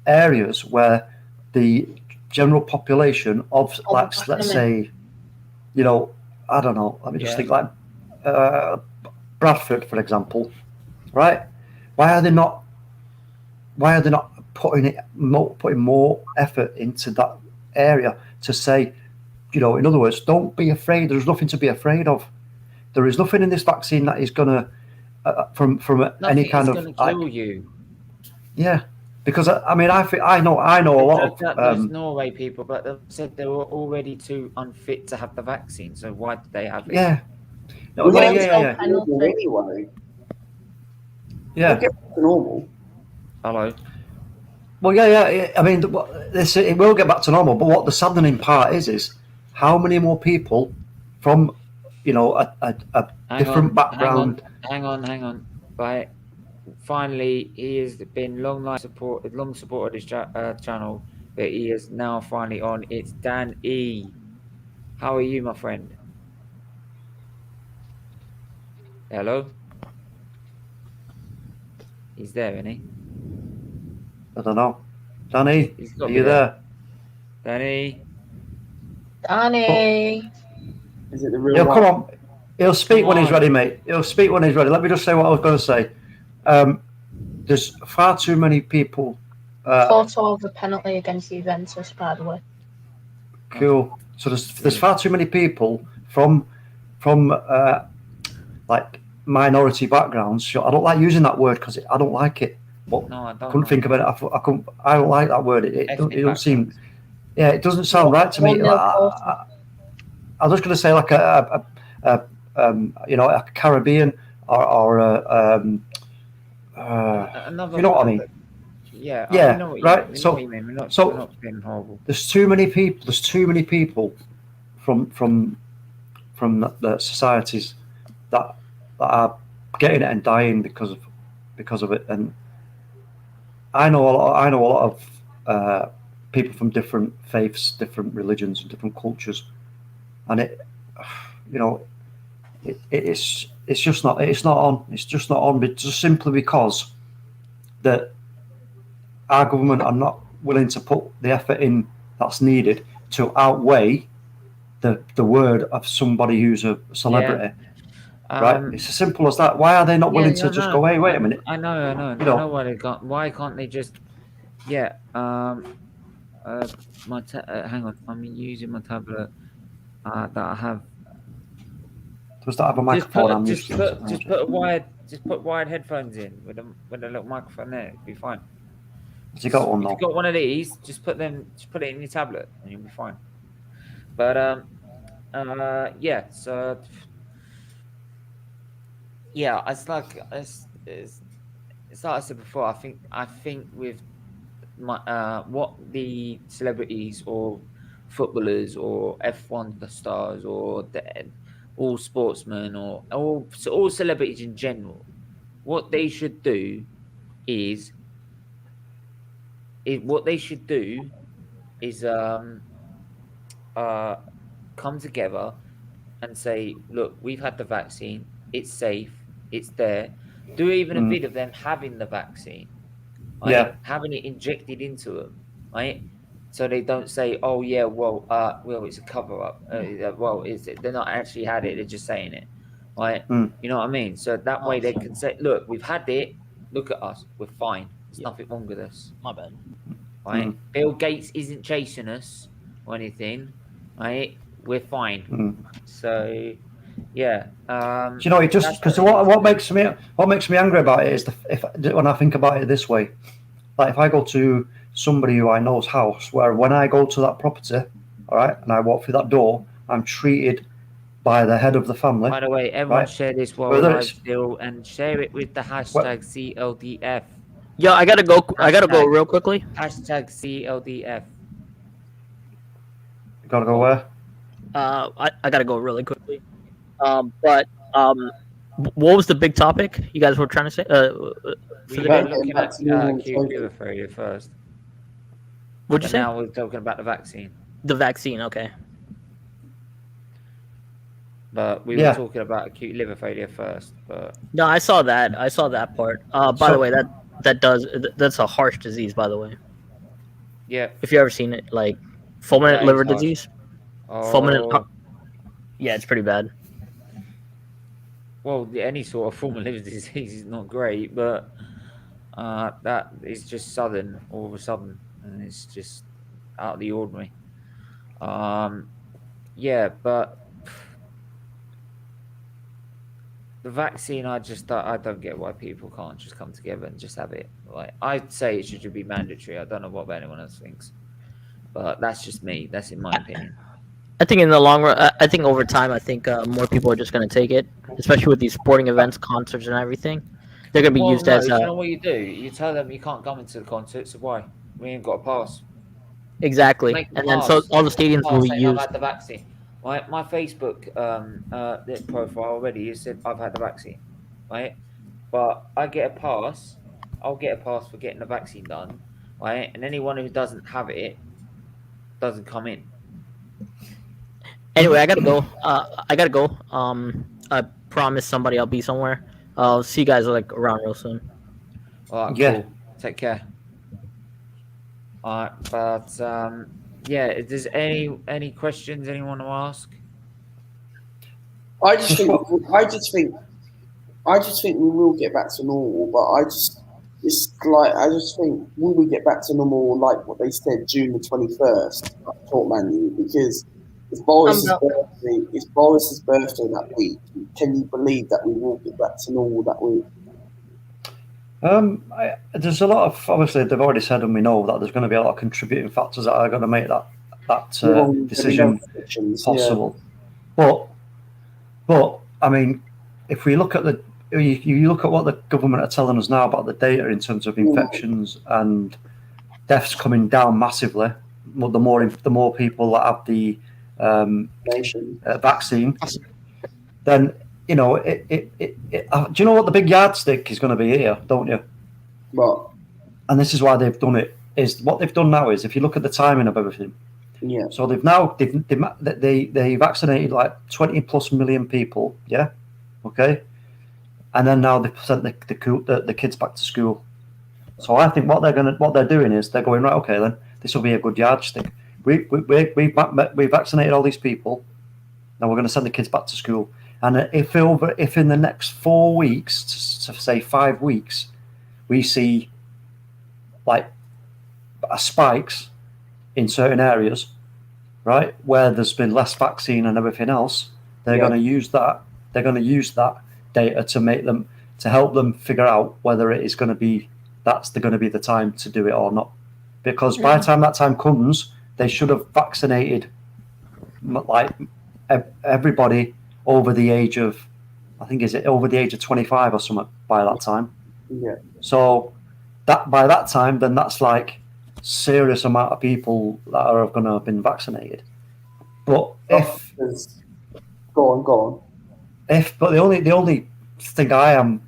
areas where the general population of, like, let's say, I don't know, let me just think, like Bradford, for example, right? Why are they not putting more effort into that area to say, in other words, don't be afraid. There's nothing to be afraid of. There is nothing in this vaccine that is going to, from any kind of, going to kill you. Yeah, because I mean, I know a lot of those Norway people, but they said they were already too unfit to have the vaccine. So why did they have it? yeah. No, Well, yeah. Anyway, Yeah. we'll get back to normal. Hello. Well, yeah. I mean, it will get back to normal. But what the saddening part is how many more people from, a different background. Hang on. Right. Finally, he has been long supported this channel, but he is now finally on. It's Dan E. How are you, my friend? Hello. He's there, isn't he? I don't know. Danny, are you there? Danny. Is it the real? He'll come on. He'll speak when he's on. ready, mate. He'll speak when he's ready. Let me just say what I was going to say. There's far too many people. Photo of the penalty against Juventus, by the way. Cool. So there's far too many people from like minority backgrounds. So I don't like using that word because I don't like it. But No, I don't. Couldn't think of it. I don't like that word. It don't seem. Yeah, it doesn't sound right to me. I was just going to say like a Caribbean or another. You know what I mean? Yeah. Yeah. I know what Right. You So know what you mean. We're not being horrible. there's too many people. There's too many people from the societies that are getting it and dying because of it. And I know a lot of people from different faiths, different religions, and different cultures, and it's just not on. It's just not on, but just simply because that our government are not willing to put the effort in that's needed to outweigh the word of somebody who's a celebrity. right? It's as simple as that. Why are they not willing to just go, hey, wait a minute? I know why they can't. Why can't they just? Yeah. Hang on. I'm using my tablet that I have. Does that have a microphone? I'm used to it. Just put wired headphones in with a little microphone there. It'll be fine. Has he got one If now? you've got one of these, just put it in your tablet and you'll be fine. But yeah. So yeah, it's like I said before. I think with what the celebrities or footballers or F1 stars or all sportsmen or all celebrities in general, what they should do is come together and say, look, we've had the vaccine, it's safe, it's there. Do even a bit of them having the vaccine, right? Yeah. Having it injected into them, right? So they don't say, oh yeah, well, it's a cover up. They're not actually had it; they're just saying it, right? You know what I mean? So that way they can say, look, we've had it. Look at us, we're fine. There's nothing wrong with us. My bad. Right? Bill Gates isn't chasing us or anything, right? We're fine. So, yeah. Do you know, it just because what makes me angry about it is when I think about it this way, like if I go to somebody who I know's house, where when I go to that property, all right, and I walk through that door, I'm treated by the head of the family. By the way, everyone share this while live still and share it with the hashtag CLDF. Yo, I gotta go real quickly. Hashtag CLDF. You gotta go where? I gotta go really quickly. But what was the big topic you guys were trying to say? We were looking at acute liver failure first. What'd you say? Now we're talking about the vaccine. The vaccine, okay. But we were talking about acute liver failure first. But no, I saw that. I saw that part. By the way, that's a harsh disease. By the way. Yeah. If you ever seen it, like fulminant liver disease. Fulminant. Yeah, it's pretty bad. Well, any sort of form of liver disease is not great, but that is just sudden, all of a sudden, and it's just out of the ordinary. Yeah, but the vaccine, I don't get why people can't just come together and just have it. Like, I'd say it should be mandatory. I don't know what anyone else thinks, but that's just me. That's in my opinion. I think in the long run, I think over time, I think more people are just going to take it, especially with these sporting events, concerts, and everything. They're going to be used as. You know what you do? You tell them you can't come into the concert, so why? We ain't got a pass. Exactly, and then so all the stadiums will be used. I've had the vaccine. My Facebook profile already has said I've had the vaccine, right? But I get a pass. I'll get a pass for getting the vaccine done, right? And anyone who doesn't have it doesn't come in. Anyway, I gotta go. I promised somebody I'll be somewhere. I'll see you guys around real soon. All right, cool. Take care. All right, but if there's any questions anyone to ask? I just think we will get back to normal, but I just think will we get back to normal like what they said June the 21st? Talk Manu, because it's Boris's birthday that week. Can you believe that we will get back to normal that week? There's a lot of, obviously they've already said, and we know that there's going to be a lot of contributing factors that are going to make that decision possible. Yeah. But I mean, if we look at you look at what the government are telling us now about the data in terms of infections and deaths coming down massively, the more people that have the vaccine, then you know do you know what the big yardstick is going to be here, don't you? What? And this is why they've done it. Is what they've done now is, if you look at the timing of everything. Yeah. So they vaccinated like 20+ million people. Yeah. Okay. And then now they sent the kids back to school. So I think what they're doing is they're going, right, okay, then this will be a good yardstick. We vaccinated all these people. Now we're going to send the kids back to school. And if in the next 4 weeks, to say 5 weeks, we see like spikes in certain areas, right, where there's been less vaccine and everything else, they're going to use that. They're going to use that data to help them figure out whether it is going to be going to be the time to do it or not. Because by the time that time comes, they should have vaccinated like everybody over the age of, I think, is it over the age of 25 or something by that time? Yeah. So that by that time, then that's like serious amount of people that are going to have been vaccinated. But go on. But the only thing I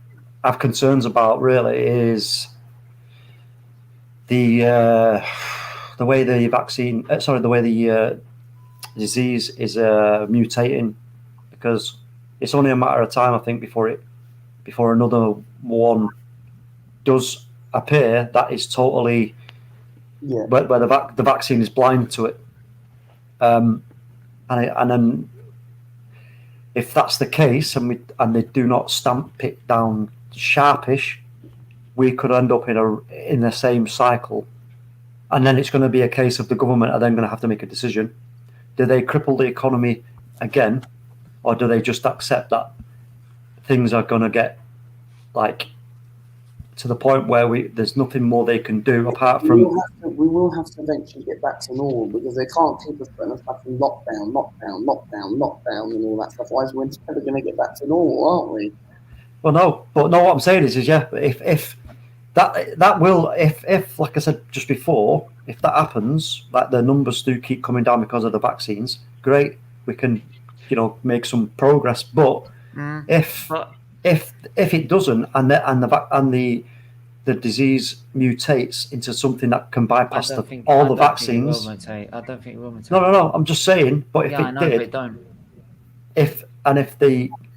have concerns about really is the way the vaccine, the way the disease is mutating, because it's only a matter of time, I think, before another one does appear that is totally where the vaccine is blind to it, and then if that's the case, and they do not stamp it down sharpish, we could end up in the same cycle, and then it's going to be a case of the government are then going to have to make a decision: do they cripple the economy again, or do they just accept that things are going to get like to the point where there's nothing more they can do apart from. We will have to eventually get back to normal, because they can't keep us putting us back in lockdown, and all that stuff. Otherwise, we're never going to get back to normal, aren't we? Well, no, but no. What I'm saying is if that will, if like I said just before, if that happens, like the numbers do keep coming down because of the vaccines, great, we can, make some progress. But if it doesn't, and the disease mutates into something that can bypass all the vaccines, I don't think it will mutate. No. I'm just saying. But if it did, but don't. If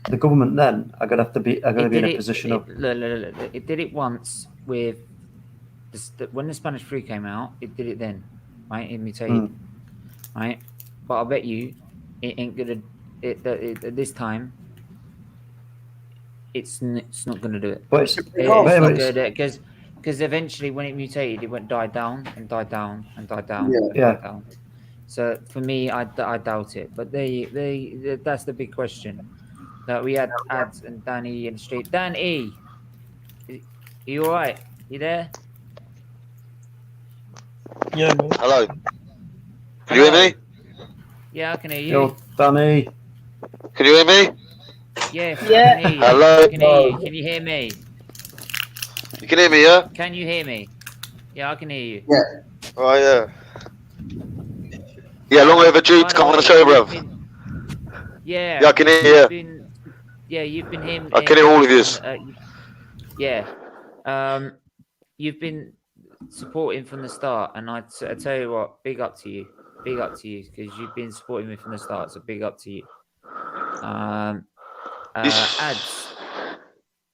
the government then are going to be in a position of. Look, it did it once with when the Spanish flu came out. It did it then, right? It mutated, right? But I bet you it ain't gonna. This time. It's not going to do it. But it's not going to do it because eventually when it mutated, it went died down. Died down. So for me, I doubt it. But that's the big question. That we had Ads and Danny in the street. Dan E, are you all right? You there? Yeah. Hello. Can you hear me? Yeah, I can hear you. Yo, Danny. Can you hear me? Yeah. I can hear you. Hello. I can hear you. Can you hear me? You can hear me, yeah? Can you hear me? Yeah, I can hear you. Yeah. Oh, yeah. Yeah, long overdue to come on the show, bruv. Yeah. Yeah, I can hear you. You've been him. I can hear all of you. You've been supporting from the start, and I tell you what, big up to you. Big up to you, because you've been supporting me from the start, so big up to you. Ads.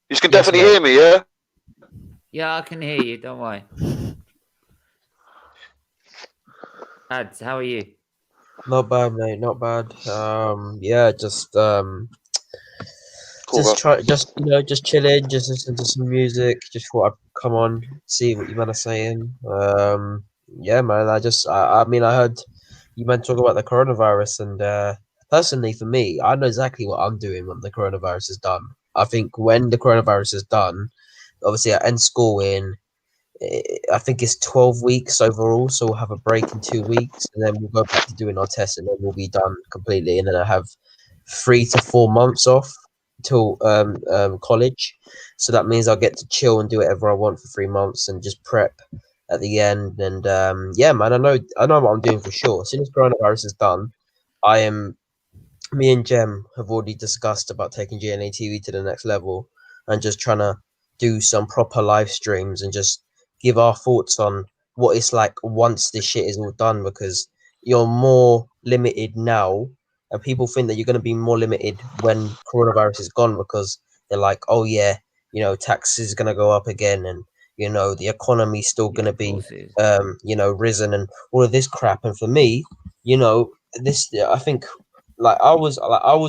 You can definitely hear me, yeah? Yeah, I can hear you. Don't worry. Ads, how are you? Not bad, mate. Not bad. Cool, just chilling, just listening to some music. Just thought I'd come on, see what you man are saying. Yeah, man. I mean, I heard you man talk about the coronavirus, and personally, for me, I know exactly what I'm doing when the coronavirus is done. I think when the coronavirus is done, obviously I end school in, I think it's 12 weeks overall, so we'll have a break in 2 weeks, and then we'll go back to doing our tests, and then we'll be done completely, and then I have 3 to 4 months off till college, so that means I'll get to chill and do whatever I want for 3 months and just prep at the end. And yeah, man, I know what I'm doing for sure. As soon as coronavirus is done, me and Jem have already discussed about taking GNA TV to the next level and just trying to do some proper live streams and just give our thoughts on what it's like once this shit is all done, because you're more limited now, and people think that you're going to be more limited when coronavirus is gone, because they're like, oh yeah, taxes is going to go up again, and the economy's still going to be risen and all of this crap. And for me, this, I think, I was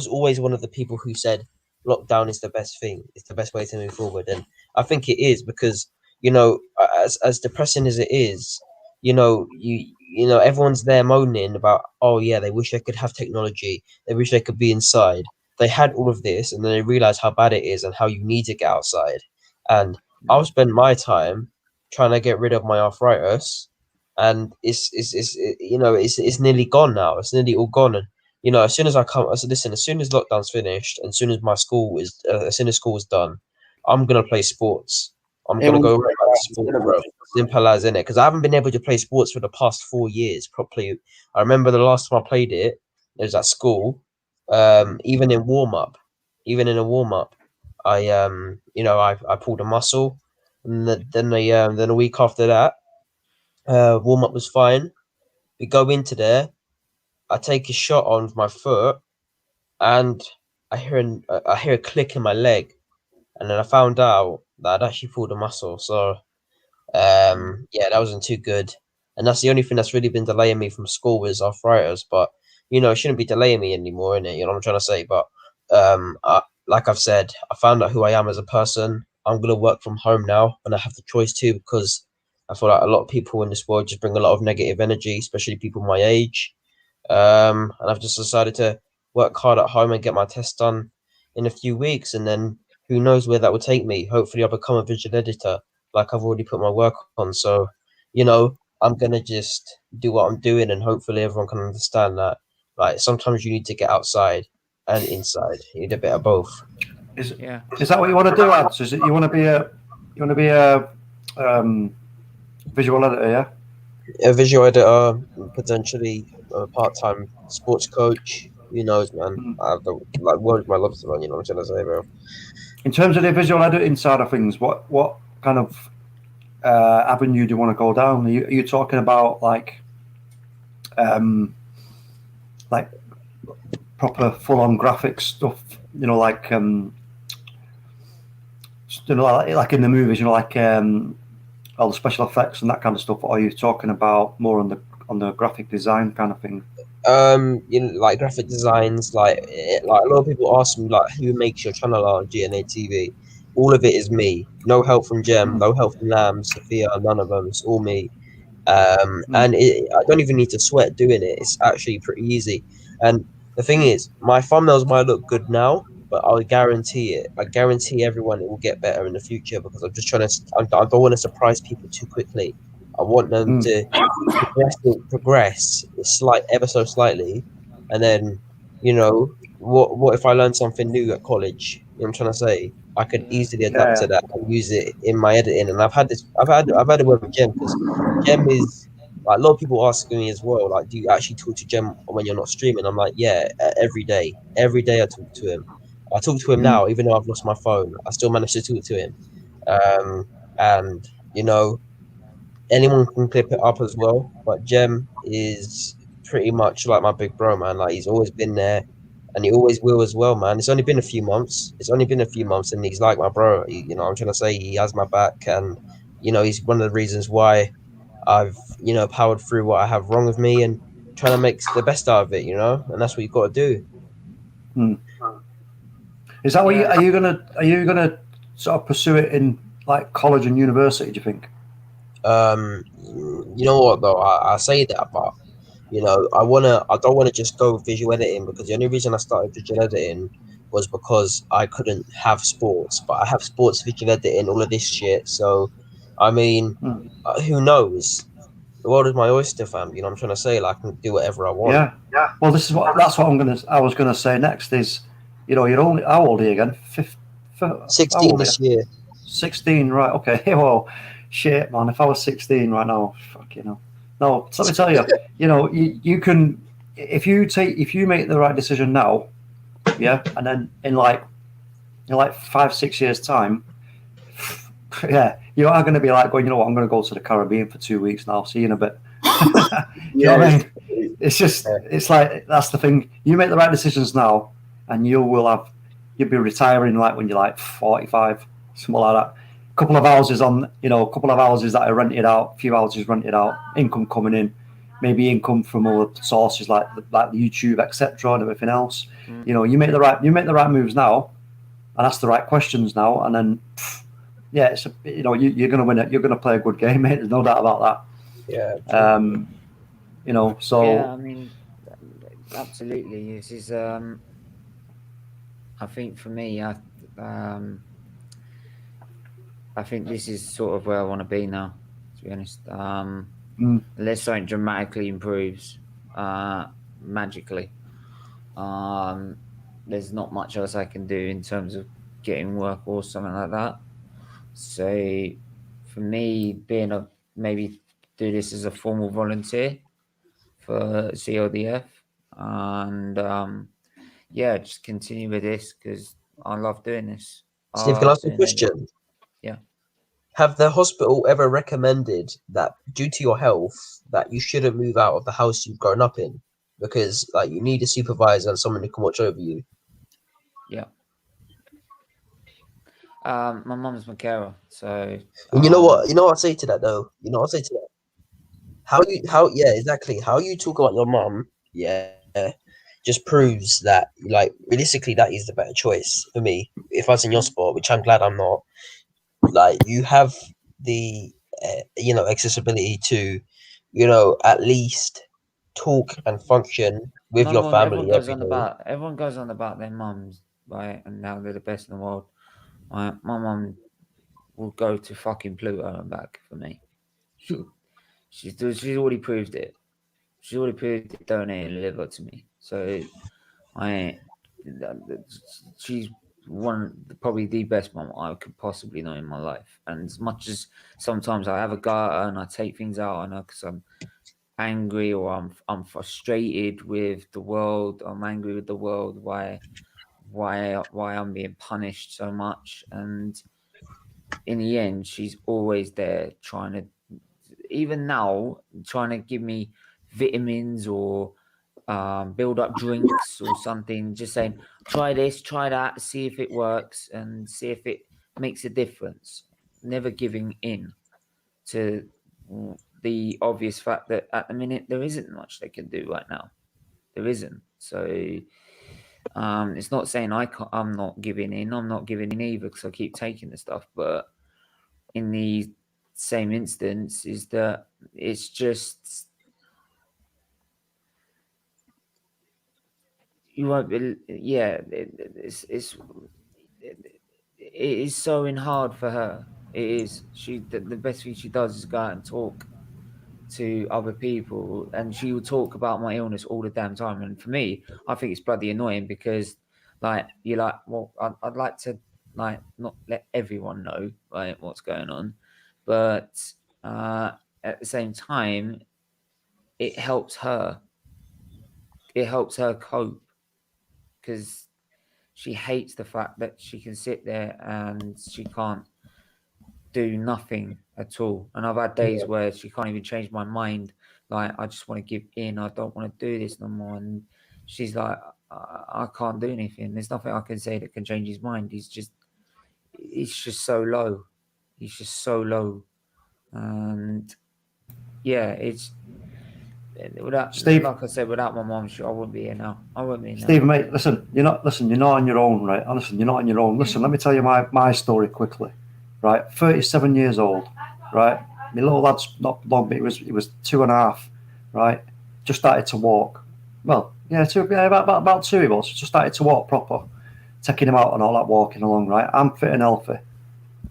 always one of the people who said lockdown is the best thing. It's the best way to move forward, and I think it is because as depressing as it is, everyone's there moaning about, oh yeah, they wish they could have technology, they wish they could be inside. They had all of this, and then they realize how bad it is and how you need to get outside. And I'll spend my time trying to get rid of my arthritis, and it's nearly gone now. It's nearly all gone. And as soon as I said, listen, as soon as lockdown's finished, and as soon as as soon as school is done, I'm gonna play sports. I'm gonna go right back to sport, bro. Simple as, in it, because I haven't been able to play sports for the past 4 years properly. I remember the last time I played it was at school. Even in a warm up, I pulled a muscle, and then a week after that, warm up was fine. We go into there, I take a shot on my foot, and I hear a click in my leg, and then I found out that I'd actually pulled a muscle. So yeah, that wasn't too good, and that's the only thing that's really been delaying me from school was arthritis. But it shouldn't be delaying me anymore, innit? You know what I'm trying to say? But like I've said, I found out who I am as a person. I'm gonna work from home now, and I have the choice to, because I feel like a lot of people in this world just bring a lot of negative energy, especially people my age. And I've just decided to work hard at home and get my test done in a few weeks, and then who knows where that will take me. Hopefully, I'll become a visual editor, like I've already put my work on. So, I'm gonna just do what I'm doing, and hopefully, everyone can understand that. Like, sometimes you need to get outside and inside. You need a bit of both. Is that what you want to do, Ads? Is it you want to be a visual editor? Yeah. A visual editor, potentially a part-time sports coach. Who knows, man? I have the world my love to run. You know what I'm trying to say, bro. In terms of the visual editing side of things, what kind of avenue do you want to go down? Are you talking about like proper full-on graphic stuff? Like like in the movies, like all the special effects and that kind of stuff. Or are you talking about more on the graphic design kind of thing? Like graphic designs, like a lot of people ask me, like, who makes your channel on GNA TV? All of it is me. No help from Jem, no help from Lam, Sophia, none of them. It's all me. And I don't even need to sweat doing it. It's actually pretty easy. And the thing is, my thumbnails might look good now, but I'll guarantee it. I guarantee everyone it will get better in the future, because I'm just trying to. I don't want to surprise people too quickly. I want them to progress ever so slightly, and then what if I learn something new at college? You know what I'm trying to say? I could easily adapt to that and use it in my editing. And I've had a word with Jem, because Jem is like, a lot of people ask me as well, like, do you actually talk to Jem when you're not streaming? I'm like, yeah, every day I talk to him. I talk to him now, even though I've lost my phone. I still manage to talk to him. And anyone can clip it up as well, but Jem is pretty much like my big bro, man. Like, he's always been there, and he always will as well, man. It's only been a few months, and he's like my bro. I'm trying to say, he has my back, and he's one of the reasons why I've powered through what I have wrong with me and trying to make the best out of it, and that's what you've got to do. Is that what are you gonna sort of pursue it in like college and university? Do you think? You know what though? I say that, but I don't wanna just go visual editing, because the only reason I started visual editing was because I couldn't have sports, but I have sports, visual editing, all of this shit. So, I mean, who knows? The world is my oyster, fam. You know what I'm trying to say? Like, I can do whatever I want. Yeah. Well, that's what I was gonna say next is, you're only, how old are you again? 16 this year. 16, right? Okay. Well, shit, man. If I was 16 right now, fuck, No, so let me tell you, you can, if you make the right decision now, and then in like 5-6 years time, you are going to be like going, I'm going to go to the Caribbean for 2 weeks now. See you in a bit. You know what I mean? It's just, it's like, that's the thing. You make the right decisions now, and you'll be retiring like when you're like 45, something like that. A couple of houses that are rented out, a few houses rented out, income coming in. maybe income from other sources like YouTube, etc., and everything else. Mm. You know, you make the right moves now, and ask the right questions now, and then yeah, it's you're going to win it. You're going to play a good game, mate. There's no doubt about Yeah. that. You know, so yeah, I mean, absolutely. This is I think for me, I think this is sort of where I want to be now, to be honest. Unless something dramatically improves, magically, there's not much else I can do in terms of getting work or something like that. So for me, maybe do this as a formal volunteer for CLDF, and yeah, just continue with this because I love doing this. Steve, can I ask you a question? Yeah. Have the hospital ever recommended that due to your health that you shouldn't move out of the house you've grown up in because like you need a supervisor and someone who can watch over you? Yeah. My mum's my carer, so. And you know what? You know what I say to that though. You know what I say to that. How exactly how you talk about your mum, just proves that like realistically that is the better choice for me. If I was in your spot, which I'm glad I'm not, like you have the accessibility to, at least talk and function with your family every day. Everyone goes on about their mums, right? And now they're the best in the world. My mum will go to fucking Pluto and back for me. She's already proved it. She's already proved it donating liver to me. So she's probably the best mum I could possibly know in my life. And as much as sometimes I have a go at her and I take things out on her because I'm angry or I'm frustrated with the world. I'm angry with the world. Why I'm being punished so much? And in the end, she's always there trying to, even now, trying to give me vitamins or build up drinks or something, just saying, try this, try that, see if it works and see if it makes a difference. Never giving in to the obvious fact that at the minute there isn't much they can do right now. There isn't. So it's not saying I'm not giving in. I'm not giving in either because I keep taking the stuff. But in the same instance, is that it's just you won't be. Yeah, it is so hard for her. It is. The best thing she does is go out and talk to other people, and she will talk about my illness all the damn time. And for me, I think it's bloody annoying because, like, you're like, well, I'd like to like not let everyone know right what's going on, but at the same time, it helps her. It helps her cope because she hates the fact that she can sit there and she can't do nothing at all. And I've had days where she can't even change my mind. Like, I just want to give in. I don't want to do this no more. And she's like, I can't do anything. There's nothing I can say that can change his mind. He's just so low. He's just so low. And yeah, it's Steve, like I said, without my mom, I wouldn't be here now. I wouldn't be here now. Steve, mate, listen, you're not on your own, right? Listen, you're not on your own. Listen, let me tell you my story quickly. Right, 37 years old, right? My little lad's not long, but he was 2.5, right? Just started to walk. Well, about 2 he was. Just started to walk proper, taking him out and all that, walking along, right? I'm fit and healthy,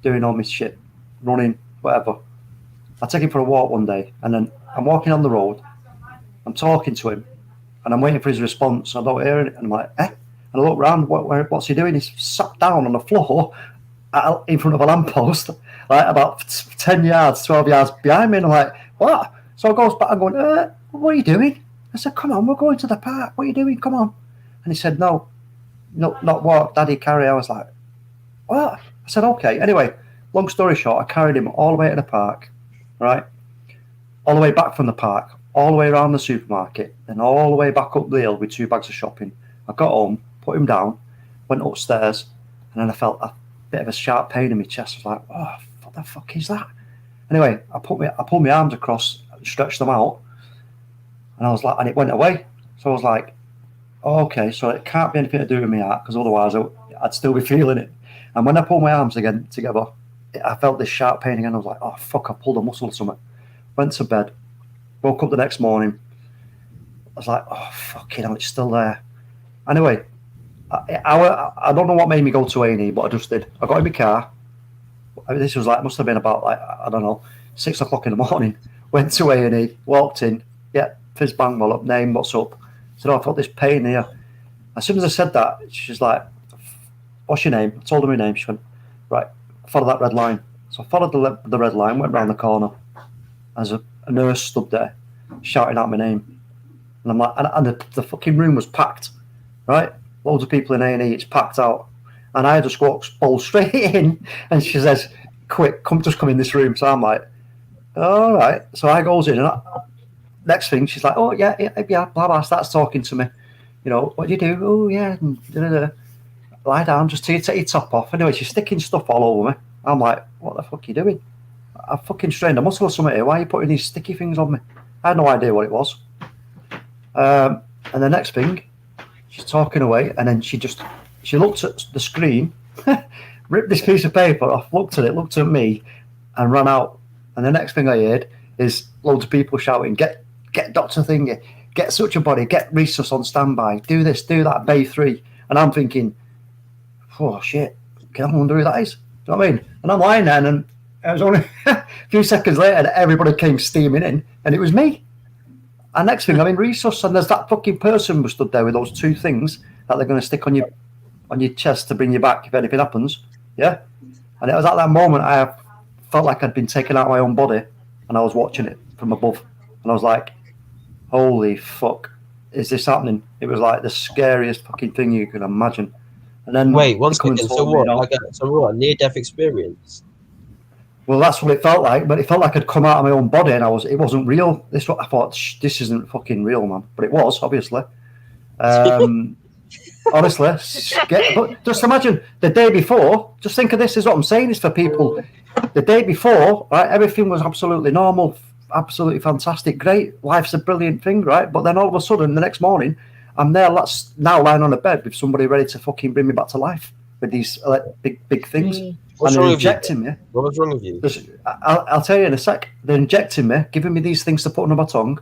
doing all my shit, running, whatever. I take him for a walk one day, and then I'm walking on the road. I'm talking to him, and I'm waiting for his response. I don't hear it, and I'm like, eh? And I look round, what's he doing? He's sat down on the floor in front of a lamppost, like about 10 yards, 12 yards behind me. And I'm like, what? So I goes back and going, what are you doing? I said, come on, we're going to the park. What are you doing? Come on. And he said, no, not walk, Daddy, carry. I was like, what? I said, okay. Anyway, long story short, I carried him all the way to the park, right? All the way back from the park, all the way around the supermarket, and all the way back up the hill with 2 bags of shopping. I got home, put him down, went upstairs, and then I felt a bit of a sharp pain in my chest. I was like, oh, what the fuck is that? Anyway, I pulled my arms across, stretched them out, And I was like, and it went away. So I was like, oh, okay, so it can't be anything to do with my heart, because otherwise I'd still be feeling it. And when I pulled my arms again together, I felt this sharp pain again. I was like, oh fuck, I pulled a muscle or something. Went to bed, woke up the next morning. I was like, oh fucking hell, it's still there. Anyway, I don't know what made me go to A&E, but I just did. I got in my car. This was like, must have been about like, I don't know, 6 o'clock in the morning. Went to A&E, walked in, yeah, fizz bang, well up, name, what's up? Said, oh, I felt this pain here. As soon as I said that, she's like, what's your name? I told her my name. She went, right, follow that red line. So I followed the red line, went round the corner. As a nurse stood there, shouting out my name. And I'm like, and the fucking room was packed, right? Loads of people in A&E, it's packed out. And I just walked bowl straight in, and she says, quick, come in this room. So I'm like, all right. So I goes in, and next thing, she's like, oh, yeah, blah, blah, starts talking to me. You know, what do you do? Oh, yeah, lie down, just take your top off. Anyway, she's sticking stuff all over me. I'm like, what the fuck are you doing? I fucking strained a muscle or something here. Why are you putting these sticky things on me? I had no idea what it was. And the next thing, she's talking away, and then she looked at the screen, ripped this piece of paper off, looked at it, looked at me, and ran out. And the next thing I heard is loads of people shouting, get Dr. Thingy, get such a body, get Rhesus on standby, do this, do that, Bay 3. And I'm thinking, oh shit, can I wonder who that is? Do you know what I mean? And I'm lying there, and it was only a few seconds later that everybody came steaming in, and it was me. And next thing, I'm in Rhesus, and there's that fucking person who stood there with those 2 things that they're going to stick on your chest to bring you back if anything happens. Yeah? And it was at that moment I felt like I'd been taken out of my own body, and I was watching it from above. And I was like, holy fuck, is this happening? It was like the scariest fucking thing you can imagine. And then wait, one second. So what? Near-death experience? Well, that's what it felt like, but it felt like I'd come out of my own body, and it wasn't real. I thought, this isn't fucking real, man. But it was, obviously. Honestly, but just imagine the day before. Just think of this as what I'm saying is for people. The day before, right, everything was absolutely normal, absolutely fantastic, great. Life's a brilliant thing, right? But then all of a sudden, the next morning, I'm there, now lying on a bed with somebody ready to fucking bring me back to life with these big things. What's and wrong they're with you? injecting me. What was wrong with you? I'll tell you in a sec. They're injecting me, giving me these things to put under my tongue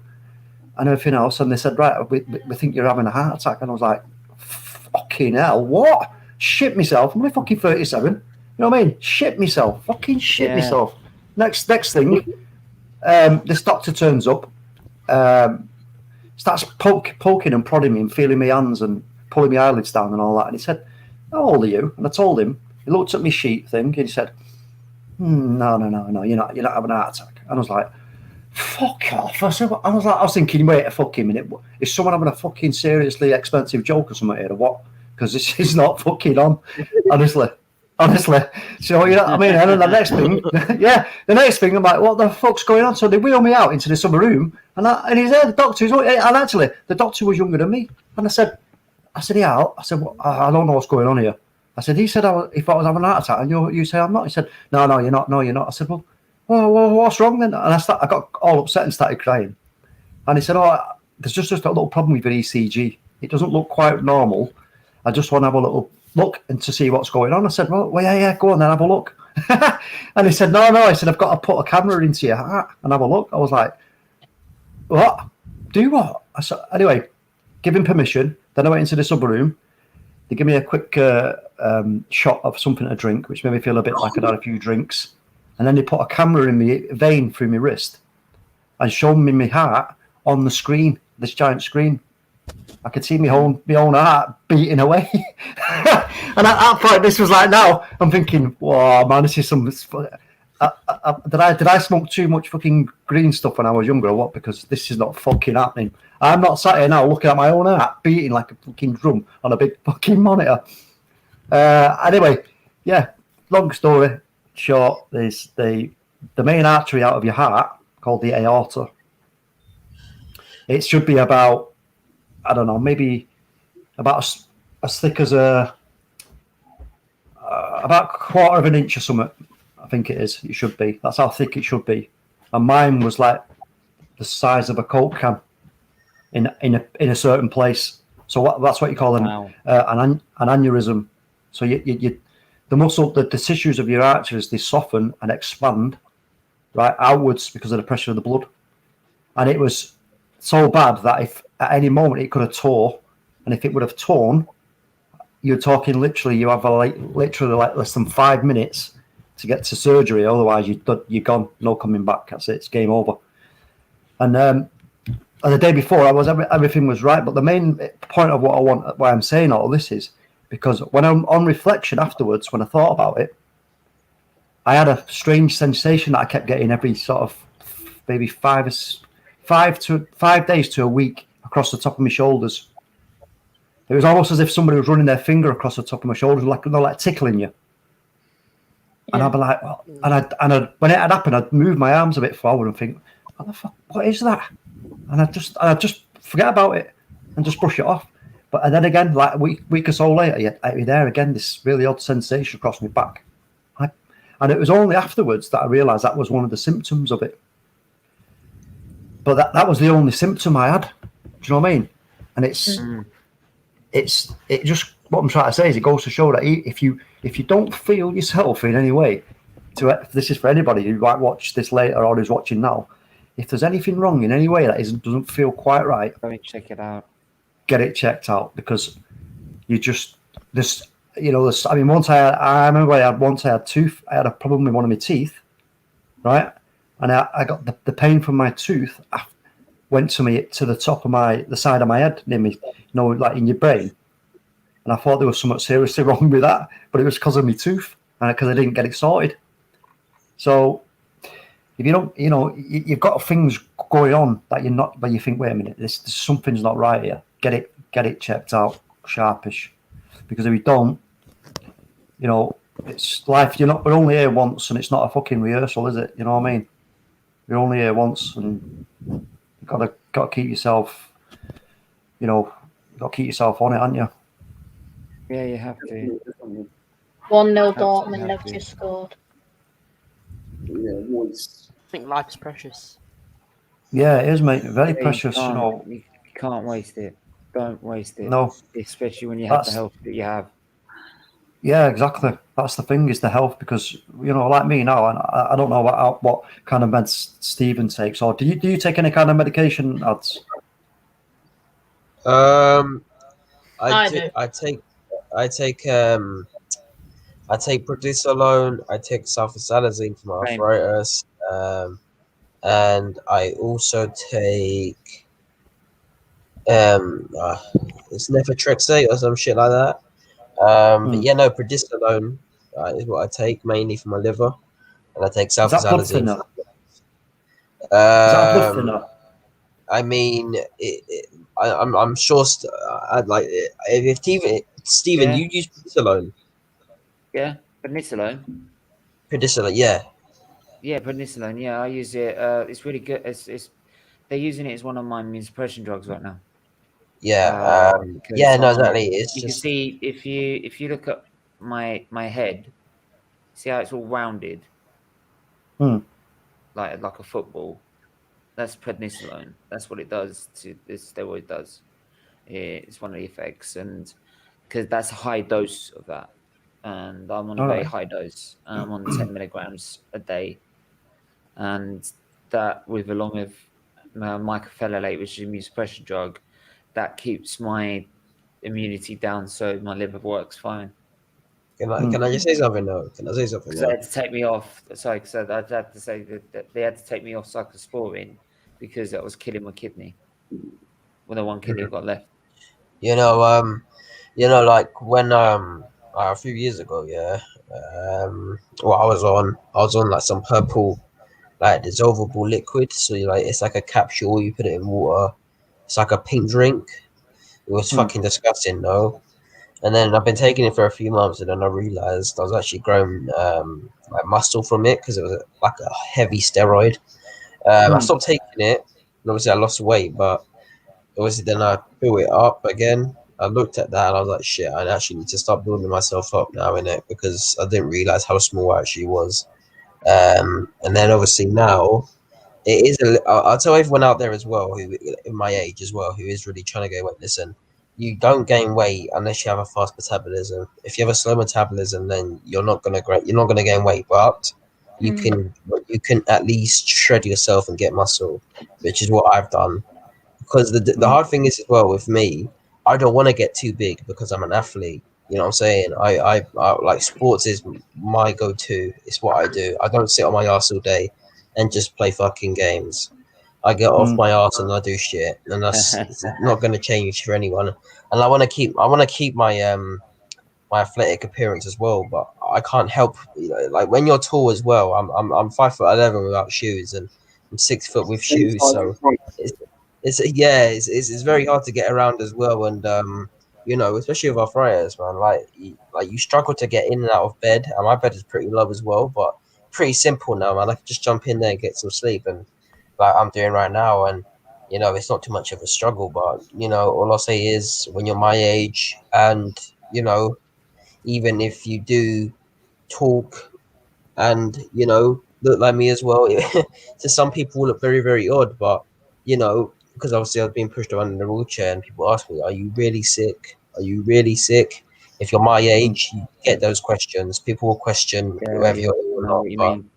and everything else. And they said, right, we think you're having a heart attack. And I was like, fucking hell, what? Shit myself. I'm only fucking 37. You know what I mean? Shit myself. Fucking shit myself. Next thing, this doctor turns up, starts poking and prodding me and feeling my hands and pulling my eyelids down and all that. And he said, how old are you? And I told him. He looked at my sheet thing and he said, no, you're not having a heart attack. And I was like, fuck off. I was thinking, wait a fucking minute, is someone having a fucking seriously expensive joke or something here or what? Because this is not fucking on, honestly. So, you know what I mean? And then the next thing, the next thing, I'm like, what the fuck's going on? So they wheel me out into this other room, and he's there, the doctor, and actually, the doctor was younger than me. And I said, yeah, well, I don't know what's going on here. I said, he said he thought I was having a heart attack, and you say I'm not. He said, no, you're not. No, you're not. I said, well, what's wrong then? And I got all upset and started crying. And he said, there's just a little problem with your ECG. It doesn't look quite normal. I just want to have a little look and to see what's going on. I said, well, yeah, go on then, have a look. And he said, no. I said, I've got to put a camera into your heart and have a look. I was like, what? Do what? I said, anyway, give him permission. Then I went into this other room. They give me a quick shot of something to drink, which made me feel a bit like I'd had a few drinks. And then they put a camera in my vein through my wrist and showed me my heart on the screen, this giant screen. I could see my own heart beating away. And at that point, this was like now, I'm thinking, wow, man, this is some... Did I smoke too much fucking green stuff when I was younger or what? Because this is not fucking happening. I'm not sat here now looking at my own heart beating like a fucking drum on a big fucking monitor. Anyway, yeah, long story short, there's the main artery out of your heart called the aorta. It should be about, I don't know, maybe about as thick as about a quarter of an inch or something. I think it is. It should be. That's how thick it should be. And mine was like the size of a Coke can. in a certain place. So that's what you call an aneurysm. So the muscle, the tissues of your arteries, they soften and expand right outwards because of the pressure of the blood. And it was so bad that if at any moment it could have tore, and if it would have torn, you're talking literally, you have literally less than 5 minutes to get to surgery. Otherwise, you're gone, no coming back. That's it. It's game over. And the day before, everything was right. But the main point of why I'm saying all this is because when I'm on reflection afterwards, when I thought about it, I had a strange sensation that I kept getting every sort of maybe 5 days to a week across the top of my shoulders. It was almost as if somebody was running their finger across the top of my shoulders, like tickling you. Yeah. And I'd be like, well, and when it had happened, I'd move my arms a bit forward and think, what the fuck, what is that? And I just forget about it and just brush it off. And then again, like a week or so later, you're there again, this really odd sensation across my back. And it was only afterwards that I realised that was one of the symptoms of it. But that was the only symptom I had. Do you know what I mean? And it just, what I'm trying to say is it goes to show that if you don't feel yourself in any way, this is for anybody who might watch this later or who's watching now, if there's anything wrong in any way that doesn't feel quite right, go and check it out. Get it checked out, because you just this. You know, I mean, I remember I had a problem with one of my teeth, right? And I got the pain from my tooth went to the top of the side of my head, near me, like in your brain. And I thought there was something seriously wrong with that, but it was because of my tooth and because I didn't get it sorted. So if you don't, you've got things going on that you're not, but you think, wait a minute, something's not right here. Get it checked out, sharpish. Because if you don't, it's life. We're only here once, and it's not a fucking rehearsal, is it? You know what I mean? You're only here once, and you got to keep yourself. Got to keep yourself on it, haven't you? Yeah, you have to. 1-0 Dortmund, they've just scored. Yeah, once. I think life is precious. Yeah, it is, mate. Very precious. You can't waste it. Don't waste it. No, especially when you have the health that you have. Yeah, exactly. That's the thing, is the health, because like me now, and I don't know what kind of meds Stephen takes, or do you take any kind of medication, Ads? I take prednisolone. I take sulfasalazine for my arthritis, and I also take it's methotrexate or some shit like that. But yeah, no, prednisolone is what I take mainly for my liver, and I take sulfasalazine. Is that a blood thinner? I mean, I'm sure. I'd like if Stephen, you use prednisolone. Yeah, prednisolone. Prednisolone, yeah. Yeah, prednisolone. Yeah, I use it. It's really good. They're using it as one of my immunosuppression drugs right now. Yeah. No, exactly. It's you can see if you look at my head, see how it's all rounded, like a football. That's prednisolone. That's what it does. This steroid does. It's one of the effects, and because that's a high dose of that, and I'm on a very high dose. I'm on 10 milligrams a day, and that with along with mycophenolate, which is an immunosuppression drug, that keeps my immunity down, so my liver works fine. Can I just say something though? Can I say something? They had to take me off. Sorry, because I had to say that they had to take me off cyclosporine because that was killing my kidney. Well, the one kidney got left. Like when a few years ago, I was on like some purple, like dissolvable liquid. So it's like a capsule. You put it in water. It's like a pink drink. It was fucking disgusting, though. And then I've been taking it for a few months, and then I realized I was actually growing like muscle from it because it was like a heavy steroid. I stopped taking it, and obviously I lost weight, but obviously then I built it up again. I looked at that and I was like, shit, I actually need to start building myself up now, innit? Because I didn't realize how small I actually was. And then obviously now, it is. I'll tell everyone out there as well, who in my age as well, who is really trying to gain weight. Listen, you don't gain weight unless you have a fast metabolism. If you have a slow metabolism, then you're not gonna gain weight, but you can at least shred yourself and get muscle, which is what I've done. Because the hard thing is as well with me, I don't want to get too big because I'm an athlete. You know what I'm saying? I like sports is my go-to. It's what I do. I don't sit on my ass all day and just play fucking games. I get off my ass and I do shit, and that's it's not going to change for anyone. And I want to keep my athletic appearance as well, but I can't help. Like when you're tall as well, I'm 5'11" without shoes, and I'm 6 foot with shoes, so it's it's very hard to get around as well, and especially with arthritis, man. Like you struggle to get in and out of bed, and my bed is pretty low as well, but pretty simple now, man. I can just jump in there and get some sleep, and like I'm doing right now, and it's not too much of a struggle. But all I'll say is when you're my age, and even if you do talk and look like me as well, to some people look very very odd, but because obviously I've been pushed around in a wheelchair and people ask me, are you really sick, are you really sick? If you're my age, you get those questions. People will question whether you're ill or know not, what you but mean.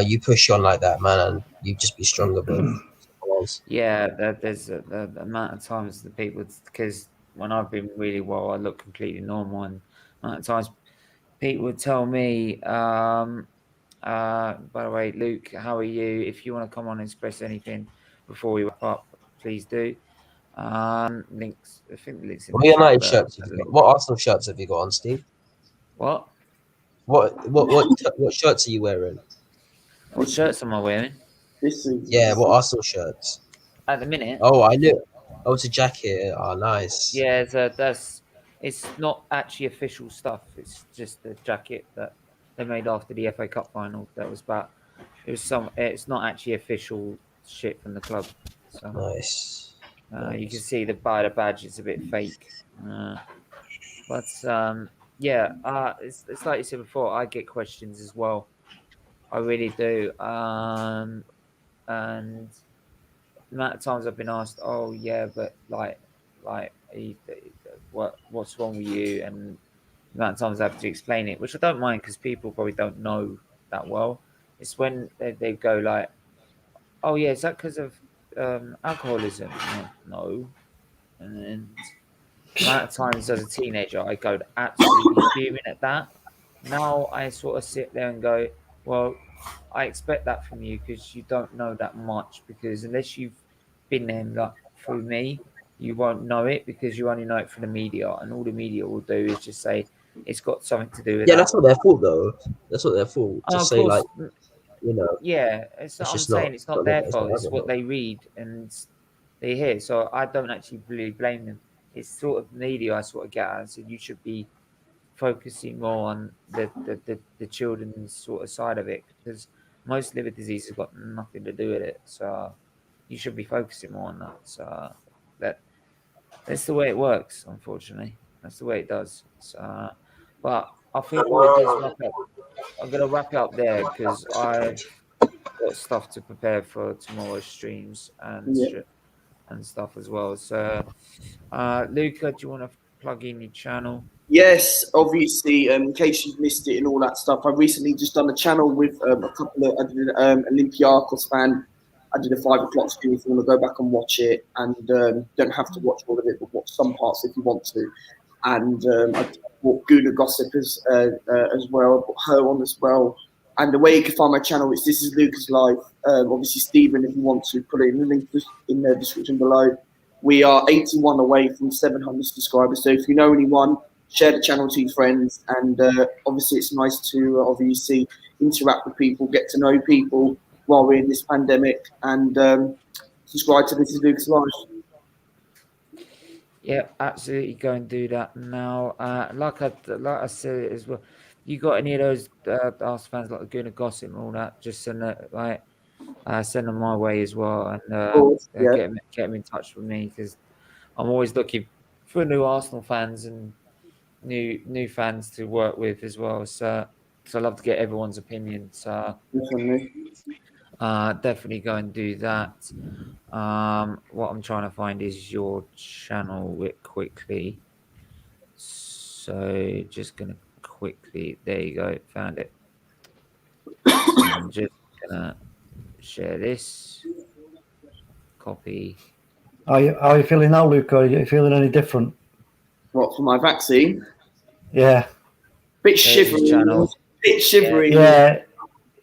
you push on like that, man, and you just be stronger, bro. Yeah, there's the amount of times the people, because when I've been really well, I look completely normal, and amount of times people would tell me, by the way, Luke, how are you? If you want to come on and express anything before we wrap up, please do. Links, I think the links in What the chat. United But shirts have you got? What Arsenal shirts have you got on, Steve? what? What shirts are you wearing? What shirts am I wearing Yeah, what Arsenal shirts? at the minute? Oh, I knew. Oh, it's a jacket. Oh, nice. Yeah, it's not actually official stuff. It's just the jacket that they made after the FA Cup final. That was about. It was some. It's not actually official shit from the club. So Nice. you can see by the badge, it's a bit fake. But yeah, it's like you said before. I get questions as well. I really do. And the amount of times I've been asked, "Oh yeah, but what's wrong with you?" and the amount of times I have to explain it, which I don't mind because people probably don't know that well. It's when they go like, "Oh yeah, is that because of alcoholism?" No. And the amount of times as a teenager I go absolutely fuming at that. Now I sort of sit there and go, well, I expect that from you because you don't know that much. Because unless you've been there like through me, you won't know it because you only know it from the media, and all the media will do is just say it's got something to do with Yeah, that. that's not their fault though. That's not their fault. Oh, Just of say like, course, it's yeah. I'm just saying it's not their, their it's not fault. It's their what fault. they read and they hear. So I don't actually really blame them. It's sort of media I sort of get at. So you should be focusing more on the children's sort of side of it because most liver disease has got nothing to do with it. So you should be focusing more on that. So that that's the way it works, unfortunately. That's the way it does. So, but I think what we'll do is wrap up. I'm gonna wrap it up there because I've got stuff to prepare for tomorrow's streams and stuff as well. So, Luca, do you want to plug in your channel? Yes, obviously, in case you've missed it and all that stuff, I recently just done a channel with a couple of, I did an Olympiacos fan. I did a 5 o'clock stream if you want to go back and watch it, and don't have to watch all of it, but watch some parts if you want to. And I brought Guna Gossip as well, I brought her on as well. And the way you can find my channel is This Is Lucas Live. Obviously, Stephen, if you want to put it in the link in the description below. We are 81 away from 700 subscribers, so if you know anyone, share the channel to your friends, and obviously it's nice to obviously interact with people, get to know people while we're in this pandemic, and subscribe to This Is Lucas Live. Yeah, absolutely. Go and do that now. Like I said as well, you got any of those Arsenal fans like Guna Gossip and all that? Just send it send them my way as well, and Yeah. get them in touch with me because I'm always looking for new Arsenal fans and new fans to work with as well. So I love to get everyone's opinion. So Definitely. definitely go and do that. What I'm trying to find is your channel quickly. So just gonna quickly, there you go, found it. So I'm just gonna share this, copy. How are you feeling now, Luke? Are you feeling any different? What, for my vaccine? Yeah. Bit shivery. Channel. Bit shivery. Yeah.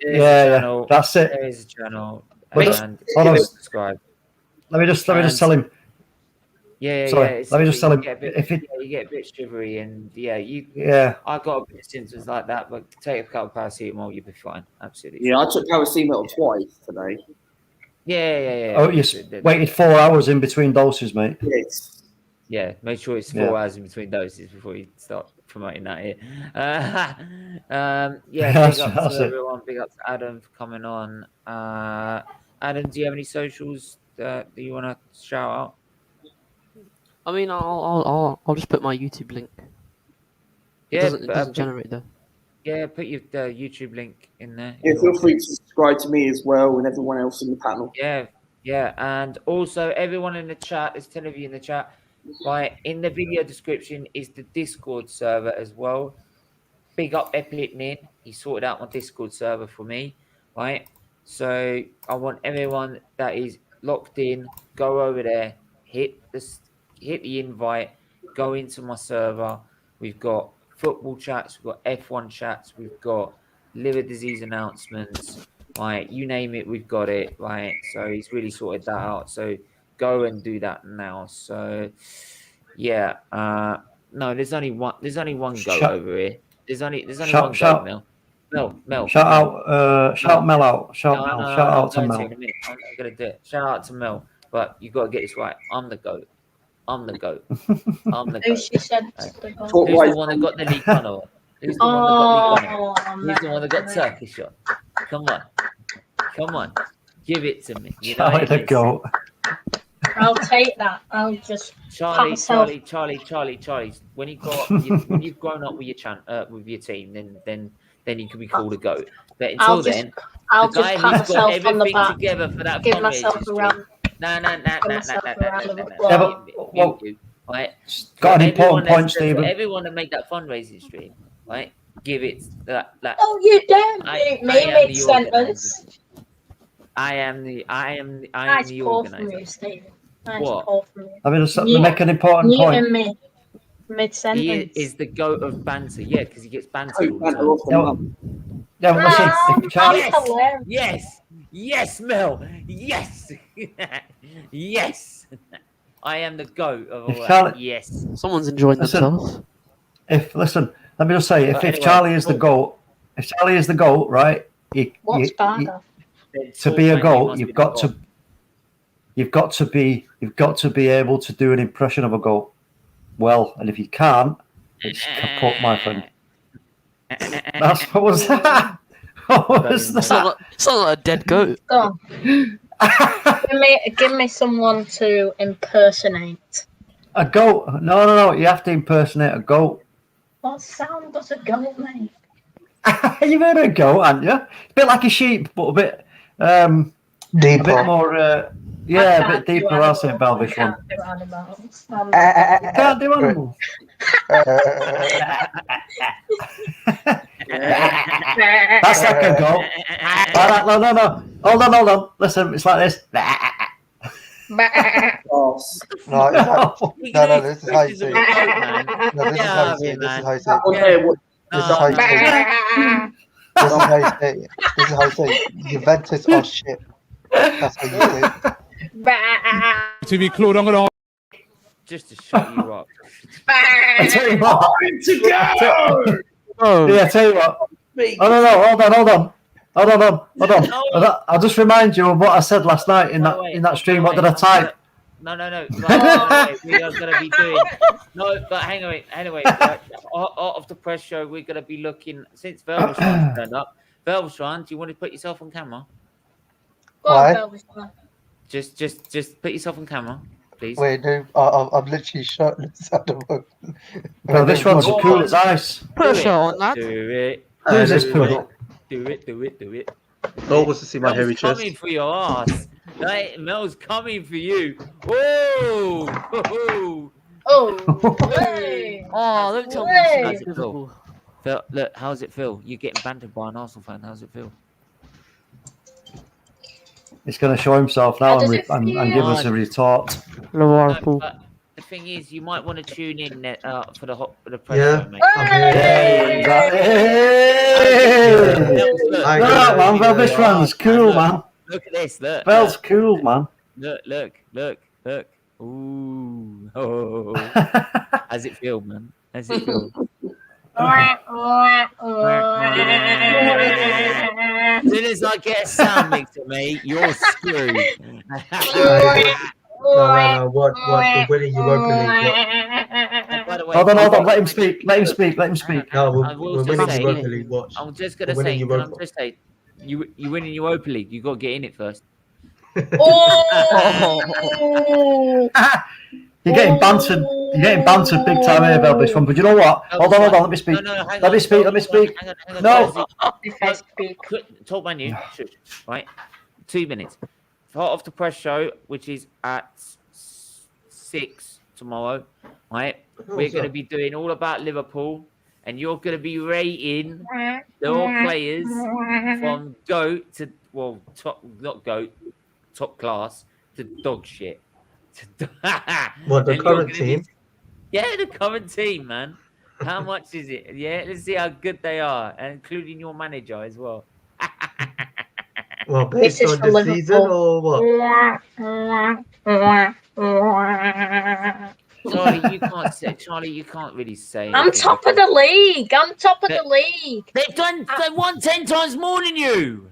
Channel. That's it. There is a channel. But And subscribe. Let me just tell him. Yeah, Sorry, let me just tell him. You get a bit shivery, and I got a bit of symptoms like that, but take a couple of paracetamol, you'll be fine. Absolutely. Yeah, I took paracetamol twice today. Yeah. Oh, you waited 4 hours in between doses, mate. Yes. Yeah, make sure it's 4 hours in between doses before you start promoting that here. Big up to everyone. Big up to Adam for coming on. Adam, do you have any socials that you want to shout out? I mean, I'll just put my YouTube link. It doesn't generate though. Yeah, put your YouTube link in there. Yeah, feel free to subscribe to me as well and everyone else in the panel. Yeah, and also everyone in the chat, there's 10 of you in the chat. Right, in the video description is the Discord server as well. Big up Epic Nin. He sorted out my Discord server for me. Right, so I want everyone that is locked in, go over there, hit the invite, go into my server. We've got football chats, we've got F1 chats, we've got liver disease announcements. Right, you name it, we've got it. Right, so he's really sorted that out. So go and do that now. So yeah, no, there's only one goat over here. There's only one goat, Mel. Shout out Mel out. Shout out to Mel. I'm gonna do it. Shout out to Mel, but you got to get this right. I'm the goat. I'm the goat. She said Who's the one that got the leak on? Who's the one that got leak on? Who's the one that got Turkish on? Come on, give it to me. You know the goat. I'll take that. I'll just Charlie. When you've grown up with your team, then you can be called a goat. But until then, I'll the guy pat who's got myself on the everything back, together for that give myself a round. Right? Got an important point, Stephen. Everyone that made that fundraising stream, right? Give it that. Oh, you don't make me mid-sentence. I am the Nice call from you, Stephen. Nice call from you. I mean, make an important point. Muting me mid-sentence. He is the goat of banter, yeah, because he gets bantered all the time. Yeah, listen, yes, Mel, yes, yes. I am the goat of all that. Yes. Someone's enjoying themselves. Let me just say, if Charlie is the goat, right? To be a goat, you've got to be able to do an impression of a goat well, and if you can't, it's kaput, my friend. What was that? What was that? It's not like a dead goat. Go on. Give me someone to impersonate. A goat? No. You have to impersonate a goat. What sound does a goat make? You've heard of a goat, haven't you? A bit like a sheep, but a bit deeper. A bit more. A bit deeper. I'll say Belvish one. You can't do animals. That's like a goat. No. Hold on. Listen, it's like this. No, this is how you say it. No, this is how you say it. This is how you say it. This is how you say it. This is how you say it. Juventus are shit. That's how you say it. To be clued, I'm gonna. Just to shut you up. I tell you what. Oh. Yeah, I tell you what. Oh no! Hold on. I'll just remind you of what I said last night in that stream. What did I type? No. Right, we are going to be doing. No, but hang on. Anyway, out of the press show, we're going to be looking since Velvetron's turned up. Velvetron, do you want to put yourself on camera? Just put yourself on camera, please. Wait, no, I'm literally shirtless at the moment. Well, this one's as cool as ice. Put a shot on that. Do it. Who's this poodle? Do it. No one wants to see my hairy Mel's chest. coming for your ass. Right? Mel's coming for you. Whoa! Oh, hey. Oh, don't tell me Hey. it's Liverpool. Phil, look, how's it feel? You're getting bantered by an Arsenal fan. How's it feel? He's going to show himself now and give us a retort. Liverpool. No, the thing is, you might want to tune in for the press Yeah, show, mate. I'm here. Hey! Right, man, Velvet fans, cool, man. Look at this, look. Vel's cool, man. Look. Ooh. Oh. How's it feel, man? How's it feel? As soon as I get a sound mixer, mate, you're screwed. No. What? We're winning Europa League. By the way, Hold on. Let him speak. No, we're winning Europa League. Watch. I'm just gonna say, you win in Europa League. You got to get in it first. You're getting bantered. You're getting bantered big time here, Velvis. But you know what? Hold on. Let me speak. Let me speak. Hang on, No. Talk man, you. Right. 2 minutes. Part of the press show, which is at 6 tomorrow. Right. We're going to be doing all about Liverpool, and you're going to be rating your players from GOAT to top class to dog shit. What, the current team? Yeah, the current team, man. How much is it? Yeah, let's see how good they are, and including your manager as well. Well, based on the season or what? Charlie, you can't really say. I'm top of the league. They've won 10 times more than you.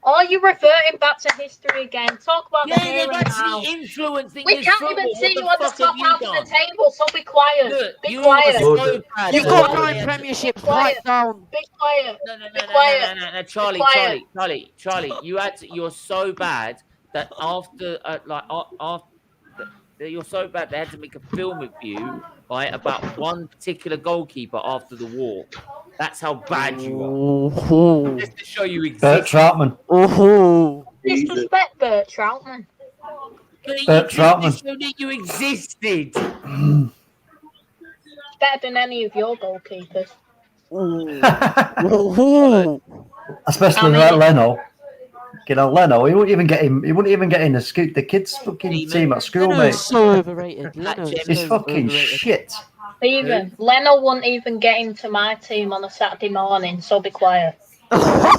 Oh, you're reverting back to history again. Talk about the here they've and actually now. influencing We this can't football. even see you What at the the fuck top half have of you the table, so be quiet. Look, Be quiet. So bad. You've got 9 premierships right down. Be quiet. No, quiet. Charlie, Be quiet. Charlie, you're so bad that after you're so bad they had to make a film of you, right, about one particular goalkeeper after the war. That's how bad you are. Just to show you exist. Bert Troutman. Disrespect Bert Troutman. Bert Troutman. Just show that you existed. Better than any of your goalkeepers. Especially like Leno. You know, Leno, he wouldn't even get him. He wouldn't even get in the kids' fucking team at school, mate. Leno's so overrated. He's fucking shit. Even Leno wouldn't even get into my team on a Saturday morning, so be quiet. I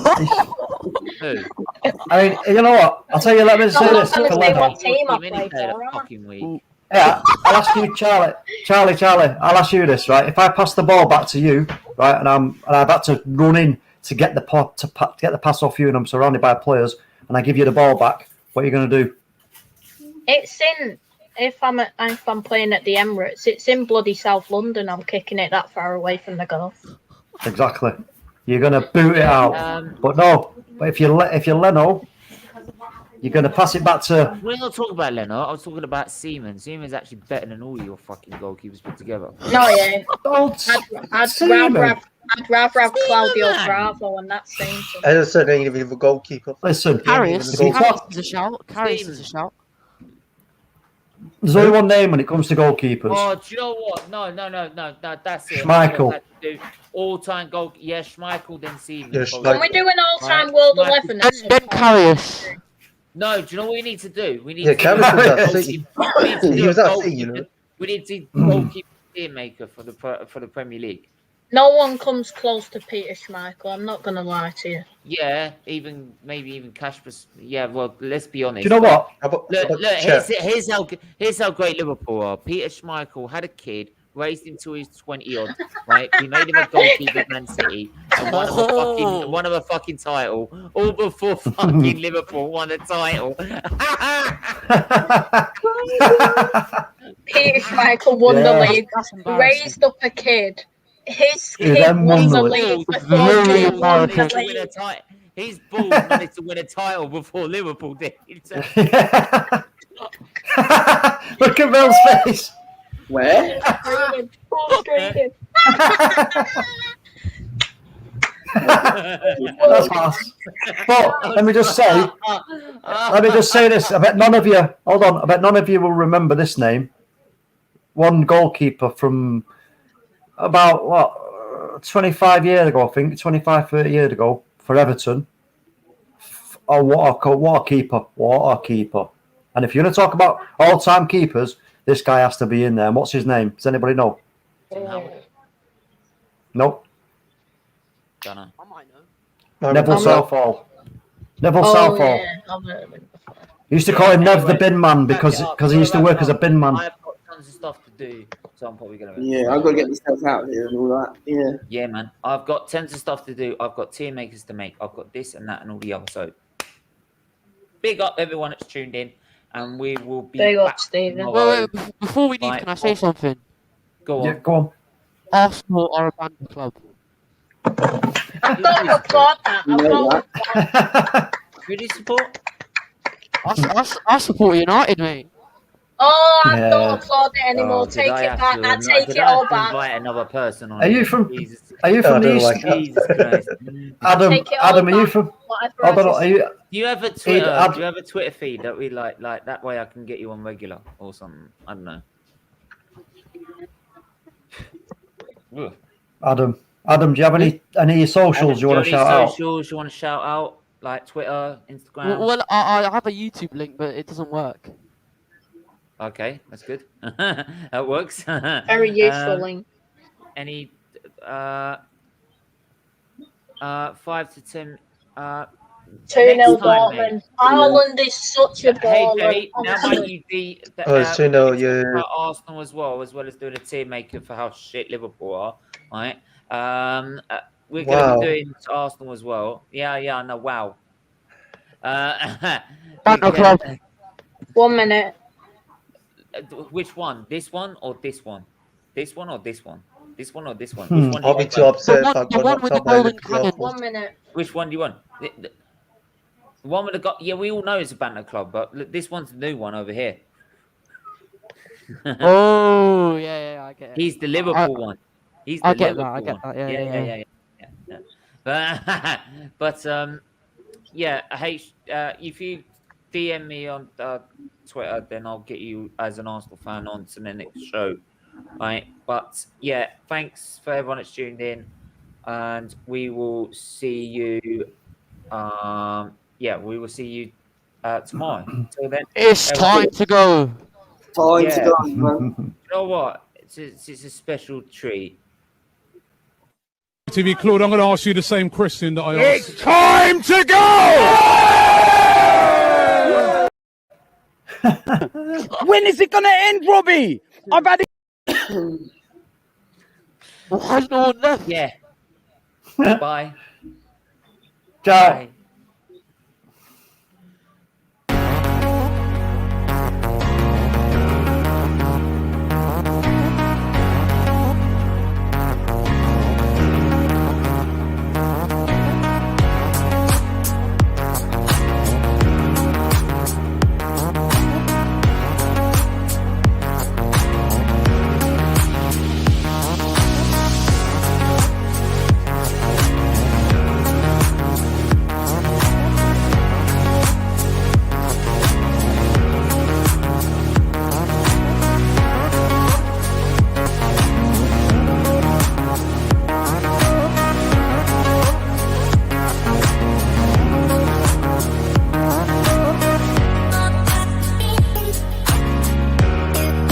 mean, you know what? I'll tell you. Let me say this for Leno. Yeah, I'll ask you, Charlie. I'll ask you this, right? If I pass the ball back to you, right, and I've had to run in to get the get the pass off you, and I'm surrounded by players, and I give you the ball back, what are you going to do? It's in. If I'm playing at the Emirates, it's in bloody South London. I'm kicking it that far away from the goal. Exactly. You're going to boot it out. But if you're Leno, you're going to pass it back to... We're not talking about Leno. I was talking about Seaman. Seaman's actually better than all your fucking goalkeepers put together. No, yeah. I'd rather have Claudio Bravo and that same thing. As I said, they ain't even a goalkeeper. Listen, Karius is a shout. There's only one name when it comes to goalkeepers. Oh, do you know what? No, that's it. Schmeichel. All-time goal. Yeah, Schmeichel, then Seaman. Yeah, Can we do an all-time World 11? Ben Karius. No, do you know what we need to do? We need Yeah, to Karius was at City. He was at City, you know. We need to goalkeeper team maker for the Premier League. No one comes close to Peter Schmeichel. I'm not going to lie to you. Yeah, maybe even Kasper. Yeah, well, let's be honest. Do you know what? Look, here's how great Liverpool are. Peter Schmeichel had a kid, raised him to his 20-odd, right? We made him a goalkeeper at Man City and won him a fucking title, all before fucking Liverpool won a title. Peter Schmeichel won the league, raised up a kid. His kid won the league before his balls managed to win a title before Liverpool did. Look at Bill's face. Where? That's harsh. But let me just say this. I bet none of you, hold on, I bet none of you will remember this name. One goalkeeper from about 25 years ago, I think, 25, 30 years ago for Everton. Oh, what a keeper. And if you're going to talk about all-time keepers, this guy has to be in there. And what's his name? Does anybody know? Tim Howard. Nope. Don't know. I might know. Neville Southall. Neville Southall. Yeah. You used to call him Nev the bin man because he used to work as a bin man. I've got tons of stuff to do, so I'm probably going to... Yeah, I've got to get myself out here and all that. Yeah. Yeah, man. I've got tons of stuff to do. I've got tier makers to make. I've got this and that and all the other. So big up everyone that's tuned in, and we will be Big back up, Stephen. tomorrow. Wait, before we leave, Right. can I say something? Go on. Yeah, go on. Arsenal are a band club. I've got to applaud that. I've got to Who do you support? I support United, mate. Oh, I Yeah. don't applaud it anymore. Did Take I it have back. to- I take did it I all have to back. invite another person on Are you here? from? Jesus, Are you I from the don't east? like that. Jesus Christ. Adam, Take it all Adam, are you back. from? Whatever I don't know. I Are you? Do you have a Twitter? Ad- Do you have a Twitter feed that we like that way I can get you on regular or something? I don't know. Adam, do you have any socials you want to shout out? Socials you want to shout out, like Twitter, Instagram? Well, I have a YouTube link, but it doesn't work. Okay, that's good. That works. Very useful link. Any 5 to 10 2-0 next time, mate. Dortmund. Ireland is such a Hey baller. Jay, now might honestly. you be Oh, 2-0, yeah. about Arsenal as well as doing a tier maker for how shit Liverpool are, right? We're going to Wow. be doing Arsenal as well. Yeah, I know. Wow. Banter club. 1 minute. Which one? This one or this one? This one or this one? This one or this one? Hmm. Which one do I'll you be want? too upset if I The got one knocked with the out by golden Liverpool. cannon. 1 minute. Which one do you want? The one with the yeah, we all know it's a banter club, but look, this one's the new one over here. Oh, yeah, I get it. He's the Liverpool one. He's the I get Liverpool that, I get one. that, yeah. But yeah. Hey, if you DM me on Twitter, then I'll get you as an Arsenal fan on to the next show, right? But yeah, thanks for everyone that's tuned in, and we will see you. We will see you tomorrow. Until then, It's time to go. Time Yeah. to go, man. you know what? It's a special treat. TV Claude, I'm going to ask you the same question that I asked. It's time to go! When is it going to end, Robbie? I've had it. Why is no one left? Yeah. Bye. Ciao. Bye.